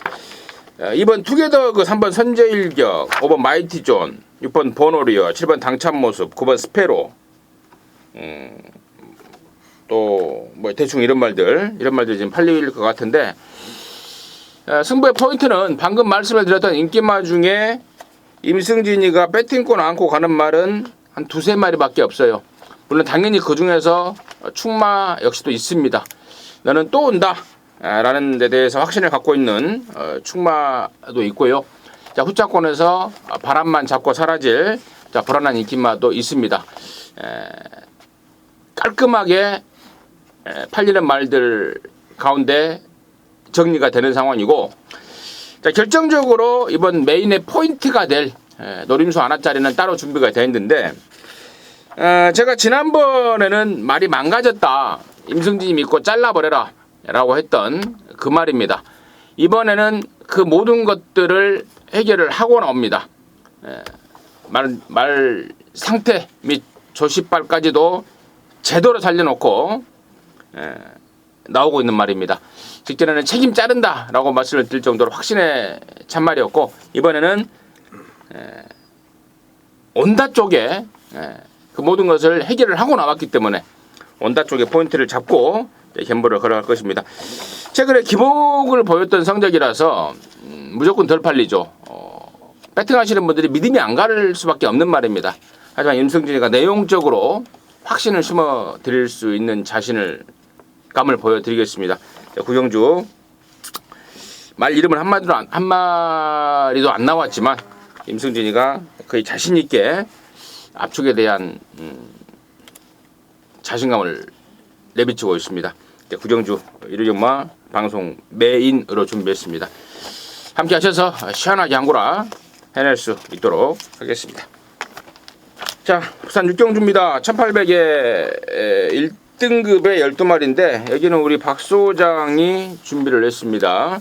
2번 투게더 그 3번 선제일격 5번 마이티존 6번 보노리어 7번 당찬모습 9번 스페로 또 뭐 대충 이런 말들 지금 팔릴 것 같은데 승부의 포인트는 방금 말씀을 드렸던 인기마 중에 임승진이가 배팅권 안고 가는 말은 한 2-3마리밖에 없어요. 물론 당연히 그 중에서 충마 역시도 있습니다. 나는 또 온다 라는 데 대해서 확신을 갖고 있는 충마도 있고요. 자, 후차권에서 바람만 잡고 사라질 불안한 인기마도 있습니다. 깔끔하게 팔리는 말들 가운데 정리가 되는 상황이고 자, 결정적으로 이번 메인의 포인트가 될 노림수 하나짜리는 따로 준비가 되어 있는데 제가 지난번에는 말이 망가졌다. 임승진이 믿고 잘라버려라 라고 했던 그 말입니다. 이번에는 그 모든 것들을 해결을 하고 나옵니다. 말 상태 및 조시발까지도 제대로 살려놓고 나오고 있는 말입니다. 직전에는 책임 자른다 라고 말씀을 드릴 정도로 확신의 참말이었고 이번에는 온다 쪽에 그 모든 것을 해결을 하고 나왔기 때문에 원다 쪽에 포인트를 잡고 견보를 걸어갈 것입니다. 최근에 기복을 보였던 성적이라서 무조건 덜 팔리죠. 배팅하시는 분들이 믿음이 안 갈 수밖에 없는 말입니다. 하지만 임승진이가 내용적으로 확신을 심어 드릴 수 있는 감을 보여드리겠습니다. 구경주 말 이름은 한 마리도 안 나왔지만 임승진이가 거의 자신 있게 압축에 대한 자신감을 내비치고 있습니다. 구경주 일요일마 방송 메인으로 준비했습니다. 함께 하셔서 시원하게 한구라 해낼 수 있도록 하겠습니다. 자, 부산 육경주입니다. 1800에 1등급의 12마리인데 여기는 우리 박 소장이 준비를 했습니다.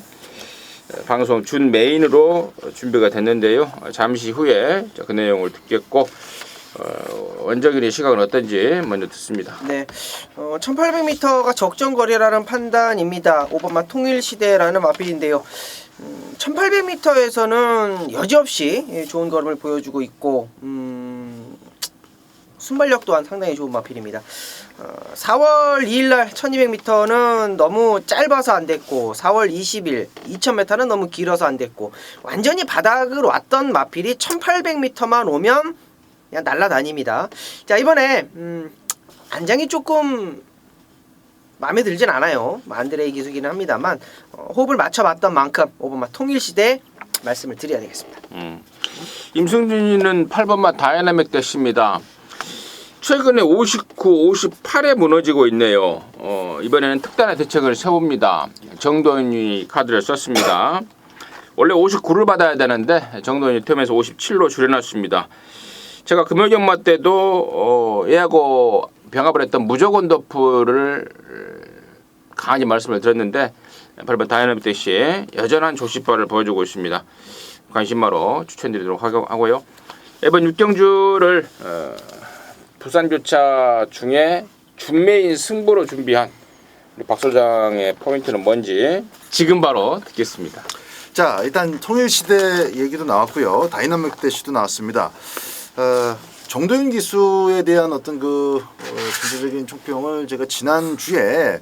방송 준 메인으로 준비가 됐는데요. 잠시 후에 그 내용을 듣겠고 원정인의 시각은 어떤지 먼저 듣습니다. 네, 1800m가 적정거리라는 판단입니다. 5번마 통일시대라는 마필인데요. 1800m에서는 여지없이 좋은 걸음을 보여주고 있고 순발력 또한 상당히 좋은 마필입니다. 4월 2일날 1200m는 너무 짧아서 안 됐고 4월 20일 2000m는 너무 길어서 안 됐고 완전히 바닥으로 왔던 마필이 1800m만 오면 그냥 날라다닙니다. 자, 이번에 안장이 조금 마음에 들진 않아요. 안드레이 기수기는 합니다만 호흡을 맞춰봤던 만큼 5번마 통일시대 말씀을 드려야 되겠습니다. 임승준이는 8번마 다이나믹 대시입니다. 최근에 59, 58에 무너지고 있네요. 이번에는 특단의 대책을 세웁니다. 정도현이 카드를 썼습니다. 원래 59를 받아야 되는데 정도현이 틈에서 57로 줄여놨습니다. 제가 금요경마 때도 예하고 병합을 했던 무조건 더프를 강하게 말씀을 드렸는데 8번 다이나믹 대시 여전한 조시파를 보여주고 있습니다. 관심마로 추천드리도록 하고요. 이번 육경주를 부산교차 중에 준메인 승부로 준비한 우리 박 소장의 포인트는 뭔지 지금 바로 듣겠습니다. 자, 일단 통일시대 얘기도 나왔고요. 다이나믹 대시도 나왔습니다. 정도윤 기수에 대한 어떤 전체적인 총평을 제가 지난주에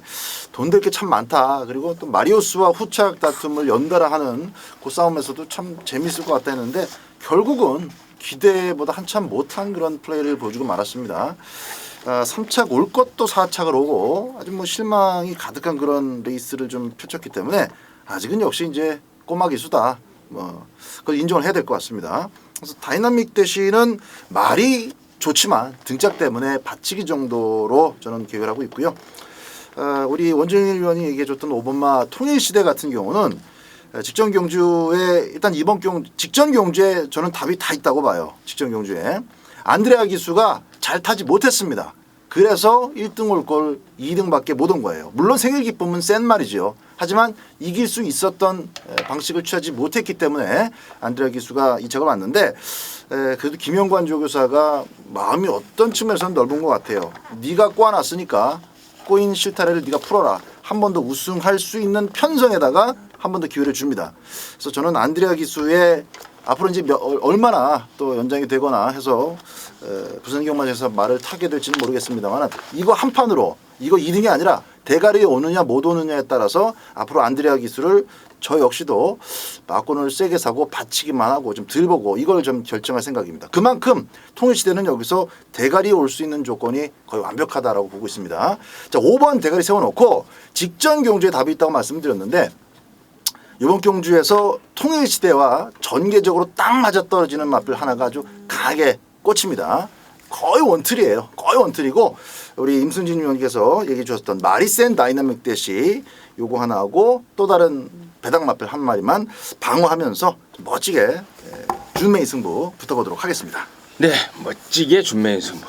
돈 될 게 참 많다. 그리고 또 마리오스와 후착 다툼을 연달아 하는 그 싸움에서도 참 재밌을 것 같다 했는데 결국은 기대보다 한참 못한 그런 플레이를 보여주고 말았습니다. 3착 올 것도 4착을 오고 아주 실망이 가득한 그런 레이스를 좀 펼쳤기 때문에 아직은 역시 이제 꼬마 기수다. 그걸 인정을 해야 될 것 같습니다. 그래서 다이나믹 대시는 말이 좋지만 등짝 때문에 받치기 정도로 저는 계획을 하고 있고요. 우리 원정일 위원이 얘기해줬던 5번마 통일시대 같은 경우는 직전 경주에 일단 이번 직전 경주에 저는 답이 다 있다고 봐요. 직전 경주에 안드레아 기수가 잘 타지 못했습니다. 그래서 1등 올 걸 2등밖에 못 온 거예요. 물론 생일 기쁨은 센 말이죠. 하지만 이길 수 있었던 방식을 취하지 못했기 때문에 안드레아 기수가 2착을 왔는데 그래도 김영관 조교사가 마음이 어떤 측면에서는 넓은 것 같아요. 네가 꼬아놨으니까 꼬인 실타래를 네가 풀어라. 한 번 더 우승할 수 있는 편성에다가 한 번 더 기회를 줍니다. 그래서 저는 안드레아 기수의 앞으로 이제 얼마나 또 연장이 되거나 해서 부산경마에서 말을 타게 될지는 모르겠습니다만 이거 한 판으로 이거 2등이 아니라 대가리에 오느냐 못 오느냐에 따라서 앞으로 안드레아 기수를 저 역시도 막권을 세게 사고 받치기만 하고 좀 덜 보고 이걸 좀 결정할 생각입니다. 그만큼 통일시대는 여기서 대가리에 올 수 있는 조건이 거의 완벽하다라고 보고 있습니다. 자, 5번 대가리 세워놓고 직전 경주에 답이 있다고 말씀드렸는데 이번 경주에서 통일시대와 전개적으로 딱 맞아떨어지는 마필 하나가 아주 강하게 꽂힙니다. 거의 원틀이에요. 거의 원틀이고 우리 임승진 위원께서 얘기해 주셨던 마리센 다이나믹 대시 요거 하나 하고 또 다른 배당 마필 한 마리만 방어하면서 멋지게 준메인 승부 붙어보도록 하겠습니다. 네, 멋지게 준메인 승부.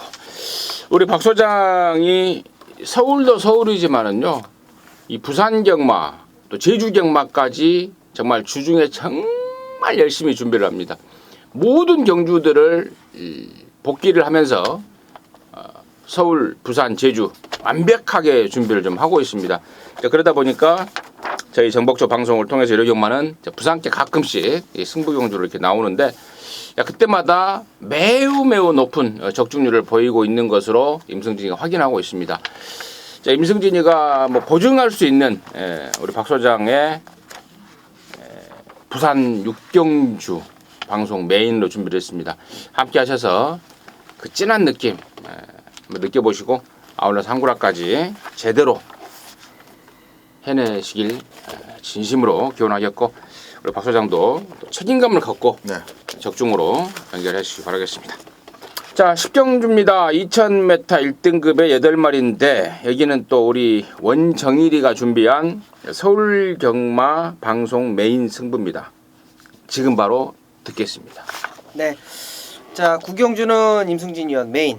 우리 박 소장이 서울도 서울이지만은요, 이 부산 경마 또 제주 경마까지 정말 주중에 정말 열심히 준비를 합니다. 모든 경주들을 복귀를 하면서 서울, 부산, 제주 완벽하게 준비를 좀 하고 있습니다. 그러다 보니까 저희 정복조 방송을 통해서 이런 경마는 부산께 가끔씩 이 승부경주로 이렇게 나오는데 그때마다 매우 높은 적중률을 보이고 있는 것으로 임승진이가 확인하고 있습니다. 자, 임승진이가 뭐 보증할 수 있는 우리 박 소장의 부산 6경주 방송 메인으로 준비를 했습니다. 함께 하셔서 그 진한 느낌 한번 느껴보시고 아울러 상구라까지 제대로 해내시길 진심으로 기원하겠고 우리 박 소장도 또 책임감을 갖고 네. 적중으로 연결해 주시기 바라겠습니다. 자, 10경주입니다. 2000m 1등급의 8마리인데 여기는 또 우리 원정일이가 준비한 서울경마 방송 메인 승부입니다. 지금 바로 듣겠습니다. 네. 자, 9경주는 임승진 위원 메인,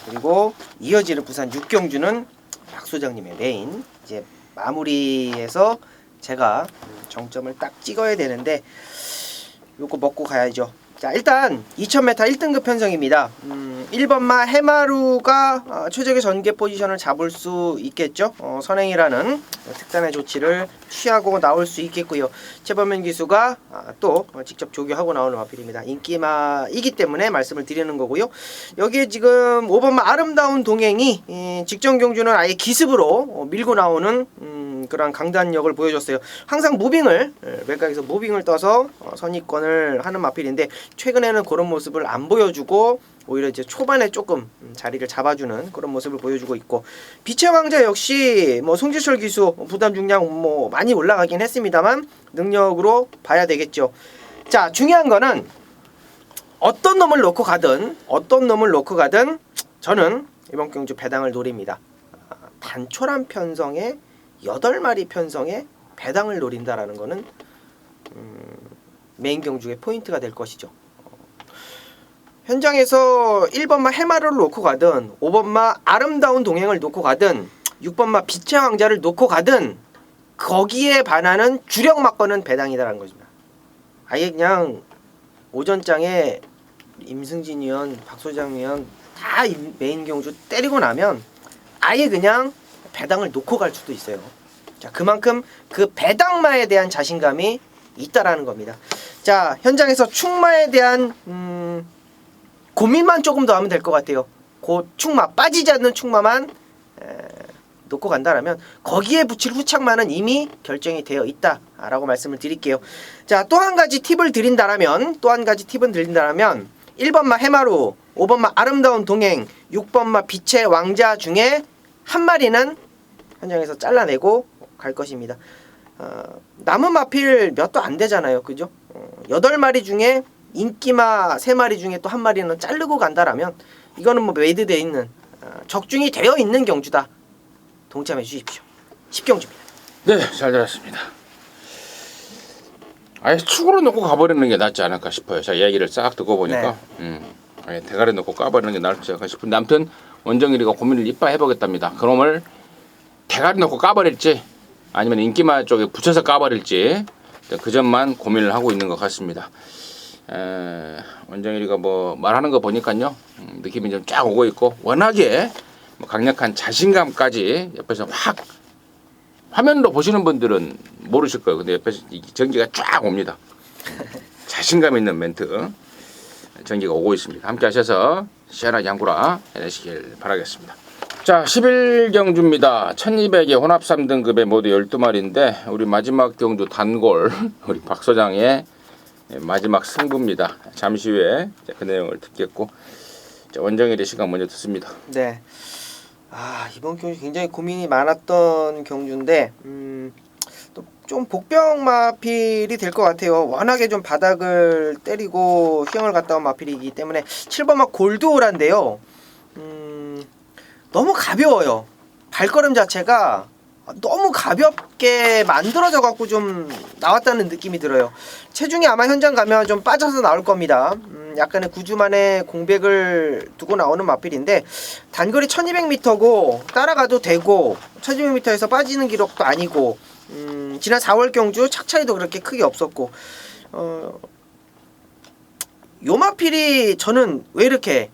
그리고 이어지는 부산 6경주는 박 소장님의 메인. 이제 마무리해서 제가 정점을 딱 찍어야 되는데 요거 먹고 가야죠. 자, 일단 2000m 1등급 편성입니다. 1번마 해마루가 최적의 전개 포지션을 잡을 수 있겠죠. 선행이라는 특단의 조치를 취하고 나올 수 있겠고요. 최범현 기수가 또 직접 조교하고 나오는 마필입니다. 인기마이기 때문에 말씀을 드리는 거고요. 여기에 지금 5번마 아름다운 동행이 직전 경주는 아예 기습으로 밀고 나오는 그런 강단력을 보여줬어요. 항상 무빙을 외곽에서 무빙을 떠서 선입권을 하는 마필인데 최근에는 그런 모습을 안 보여주고 오히려 이제 초반에 조금 자리를 잡아주는 그런 모습을 보여주고 있고, 빛의 왕자 역시 뭐 송지철 기수 부담 중량 뭐 많이 올라가긴 했습니다만 능력으로 봐야 되겠죠. 자, 중요한 거는 어떤 놈을 놓고 가든 저는 이번 경주 배당을 노립니다. 단촐한 편성에 8마리 편성에 배당을 노린다라는 거는 메인 경주의 포인트가 될 것이죠. 현장에서 1번마 해마를 놓고 가든 5번마 아름다운 동행을 놓고 가든 6번마 빛의 왕자를 놓고 가든 거기에 반하는 주력 막건은 배당이다라는 것입니다. 아예 그냥 오전장에 임승진 위원, 박 소장 위원 다 메인 경주 때리고 나면 아예 그냥 배당을 놓고 갈 수도 있어요. 자, 그만큼 그 배당마에 대한 자신감이 있다라는 겁니다. 자, 현장에서 충마에 대한 고민만 조금 더 하면 될 것 같아요. 그 충마, 빠지지 않는 충마만 놓고 간다라면 거기에 붙일 후착마는 이미 결정이 되어 있다라고 말씀을 드릴게요. 자, 또 한 가지 팁은 드린다라면 1번마 해마루, 5번마 아름다운 동행, 6번마 빛의 왕자 중에 한 마리는 현장에서 잘라내고 갈 것입니다. 남은 마필 몇도 안 되잖아요. 그죠? 8마리 중에 인기마 3마리 중에 또 한 마리는 자르고 간다라면 이거는 뭐 메이드되어 있는 적중이 되어 있는 경주다. 동참해 주십시오. 10경주입니다. 네, 잘 들었습니다. 아예 축으로 놓고 가버리는 게 낫지 않을까 싶어요. 자, 이야기를 싹 듣고 보니까 아예 대가리 놓고 까버리는 게 낫지 않을까 싶은데 아무튼 원정일이가 고민을 이빠 해보겠답니다. 그놈을 대가리 놓고 까버릴지 아니면 인기마 쪽에 붙여서 까버릴지 그 점만 고민을 하고 있는 것 같습니다. 원정일이가 뭐 말하는 거 보니까요 느낌이 좀 쫙 오고 있고 워낙에 뭐 강력한 자신감까지 옆에서 확 화면으로 보시는 분들은 모르실 거예요. 근데 옆에서 전기가 쫙 옵니다. 자신감 있는 멘트 전기가 오고 있습니다. 함께 하셔서 시원하게 한구라 해내시길 바라겠습니다. 자, 11경주입니다. 1200의 혼합 3등급에 모두 12마리인데 우리 마지막 경주 단골 우리 박 소장의 마지막 승부입니다. 잠시 후에 그 내용을 듣겠고 원정일의 시간 먼저 듣습니다. 네. 이번 경주 굉장히 고민이 많았던 경주인데 또 좀 복병 마필이 될 것 같아요. 워낙에 좀 바닥을 때리고 휘영을 갔다 온 마필이기 때문에 7번마 골드오란데요. 너무 가벼워요. 발걸음 자체가 너무 가볍게 만들어져 갖고 좀 나왔다는 느낌이 들어요. 체중이 아마 현장 가면 좀 빠져서 나올 겁니다. 약간의 9주 만에 공백을 두고 나오는 마필인데 단거리 1200m고 따라가도 되고 1200m에서 빠지는 기록도 아니고 지난 4월 경주 착 차이도 그렇게 크게 없었고 요 마필이 저는 왜 이렇게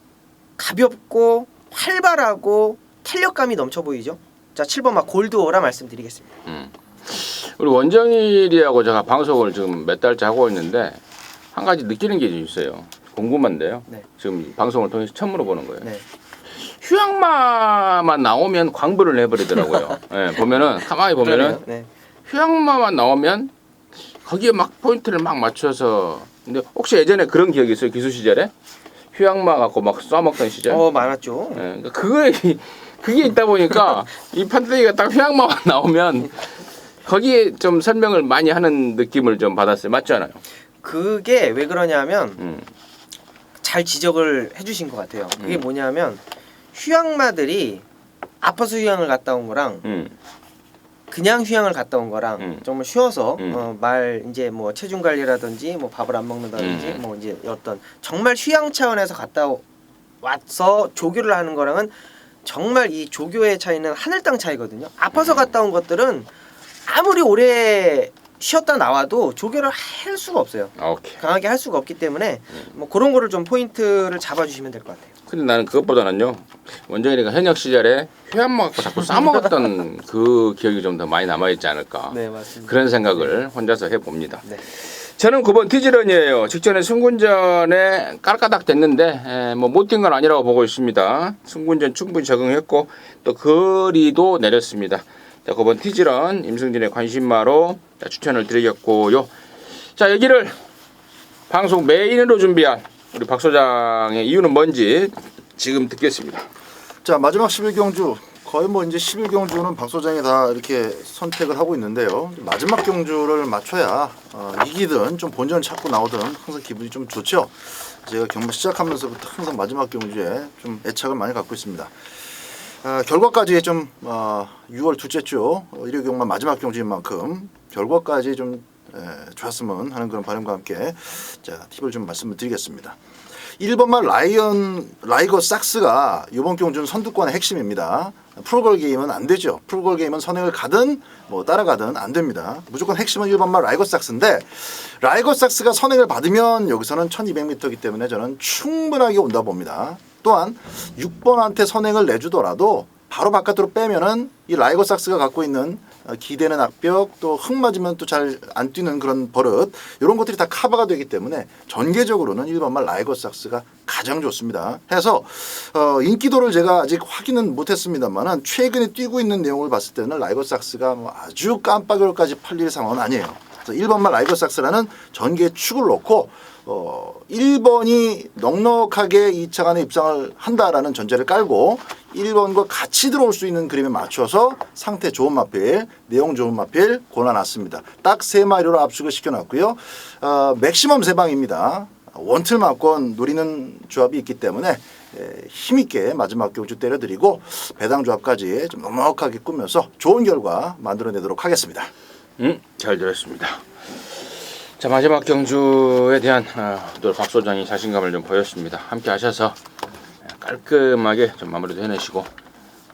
가볍고 활발하고 탄력감이 넘쳐 보이죠? 자, 7번마 골드오라 말씀드리겠습니다. 우리 원정일이하고 제가 방송을 지금 몇 달째 하고 있는데 한 가지 느끼는 게 좀 있어요. 궁금한데요. 네. 지금 방송을 통해서 처음 물어보는 거예요. 네. 휴양마만 나오면 광부를 해버리더라고요. 네, 보면은 가만히 보면은 그러네요. 네. 휴양마만 나오면 거기에 막 포인트를 막 맞춰서. 근데 혹시 예전에 그런 기억이 있어요? 기수 시절에 휴양마 갖고 막 쏴먹던 시절? 많았죠. 네, 그러니까 그게 있다 보니까 이 판때기가 딱 휴양마만 나오면 거기에 좀 설명을 많이 하는 느낌을 좀 받았어요. 맞지 않아요? 그게 왜 그러냐면 잘 지적을 해주신 것 같아요. 그게 뭐냐면 휴양마들이 아파서 휴양을 갔다 온 거랑 그냥 휴양을 갔다 온 거랑 정말 쉬어서 말 이제 뭐 체중 관리라든지 뭐 밥을 안 먹는다든지 뭐 이제 어떤 정말 휴양 차원에서 갔다 와서 조교를 하는 거랑은 정말 이 조교의 차이는 하늘 땅 차이거든요. 아파서 갔다 온 것들은 아무리 오래 쉬었다 나와도 조교를 할 수가 없어요. 오케이. 강하게 할 수가 없기 때문에 뭐 그런 거를 좀 포인트를 잡아주시면 될 것 같아요. 근데 나는 그것보다는요, 원정이가 현역 시절에 휴양마 갖고 자꾸 싸먹었던 그 기억이 좀 더 많이 남아있지 않을까. 네, 맞습니다. 그런 생각을 혼자서 해봅니다. 네. 저는 9번 티즈런이에요. 직전에 승군전에 깔까닥 됐는데 뭐 못 뛴 건 아니라고 보고 있습니다. 승군전 충분히 적응했고 또 거리도 내렸습니다. 자, 9번 티즈런 임승진의 관심마로 추천을 드리겠고요. 자, 여기를 방송 메인으로 준비한 우리 박 소장의 이유는 뭔지 지금 듣겠습니다. 자, 마지막 11경주 거의 뭐 이제 11경주는 박 소장이 다 이렇게 선택을 하고 있는데요. 마지막 경주를 맞춰야 이기든 좀 본전을 찾고 나오든 항상 기분이 좀 좋죠. 제가 경마 시작하면서부터 항상 마지막 경주에 좀 애착을 많이 갖고 있습니다. 결과까지 좀 6월 둘째 주 일요 경마 마지막 경주인 만큼 결과까지 좀 좋았으면 하는 그런 바람과 함께 자, 팁을 좀 말씀을 드리겠습니다. 1번만 라이거 삭스가 이번 경주는 선두권의 핵심입니다. 풀걸 게임은 안 되죠. 풀걸 게임은 선행을 가든 뭐 따라가든 안 됩니다. 무조건 핵심은 1번만 라이거 삭스인데 라이거 삭스가 선행을 받으면 여기서는 1200m이기 때문에 저는 충분하게 온다 봅니다. 또한 6번한테 선행을 내주더라도 바로 바깥으로 빼면은 이 라이거 삭스가 갖고 있는 기대는 악벽 또 흙 맞으면 또 잘 안 뛰는 그런 버릇 이런 것들이 다 커버가 되기 때문에 전개적으로는 1번말 라이거 삭스가 가장 좋습니다. 해서 인기도를 제가 아직 확인은 못했습니다만은 최근에 뛰고 있는 내용을 봤을 때는 라이거 삭스가 뭐 아주 깜빡이로까지 팔릴 상황은 아니에요. 그래서 1번말 라이거 삭스라는 전개 축을 놓고 1번이 넉넉하게 2차간에 입상을 한다라는 전제를 깔고 1번과 같이 들어올 수 있는 그림에 맞춰서 상태 좋은 마필, 내용 좋은 마필 골라놨습니다. 딱 3마리로 압축을 시켜놨고요. 맥시멈 3방입니다. 원틀 막권 노리는 조합이 있기 때문에 힘있게 마지막 경주 때려드리고 배당 조합까지 좀 넉넉하게 꾸며서 좋은 결과 만들어내도록 하겠습니다. 잘 들었습니다. 자, 마지막 경주에 대한 또 박 소장이 자신감을 좀 보였습니다. 함께 하셔서 깔끔하게 좀 마무리도 해내시고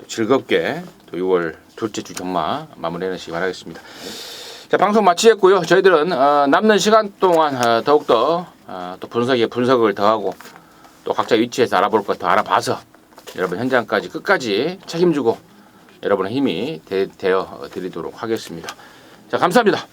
또 즐겁게 또 6월 둘째 주 경마 마무리 해내시기 바라겠습니다. 자, 방송 마치겠고요. 저희들은 남는 시간 동안 더욱더 또 분석에 분석을 더하고 또 각자 위치에서 알아볼 것 더 알아봐서 여러분 현장까지 끝까지 책임지고 여러분의 힘이 되어 드리도록 하겠습니다. 자, 감사합니다.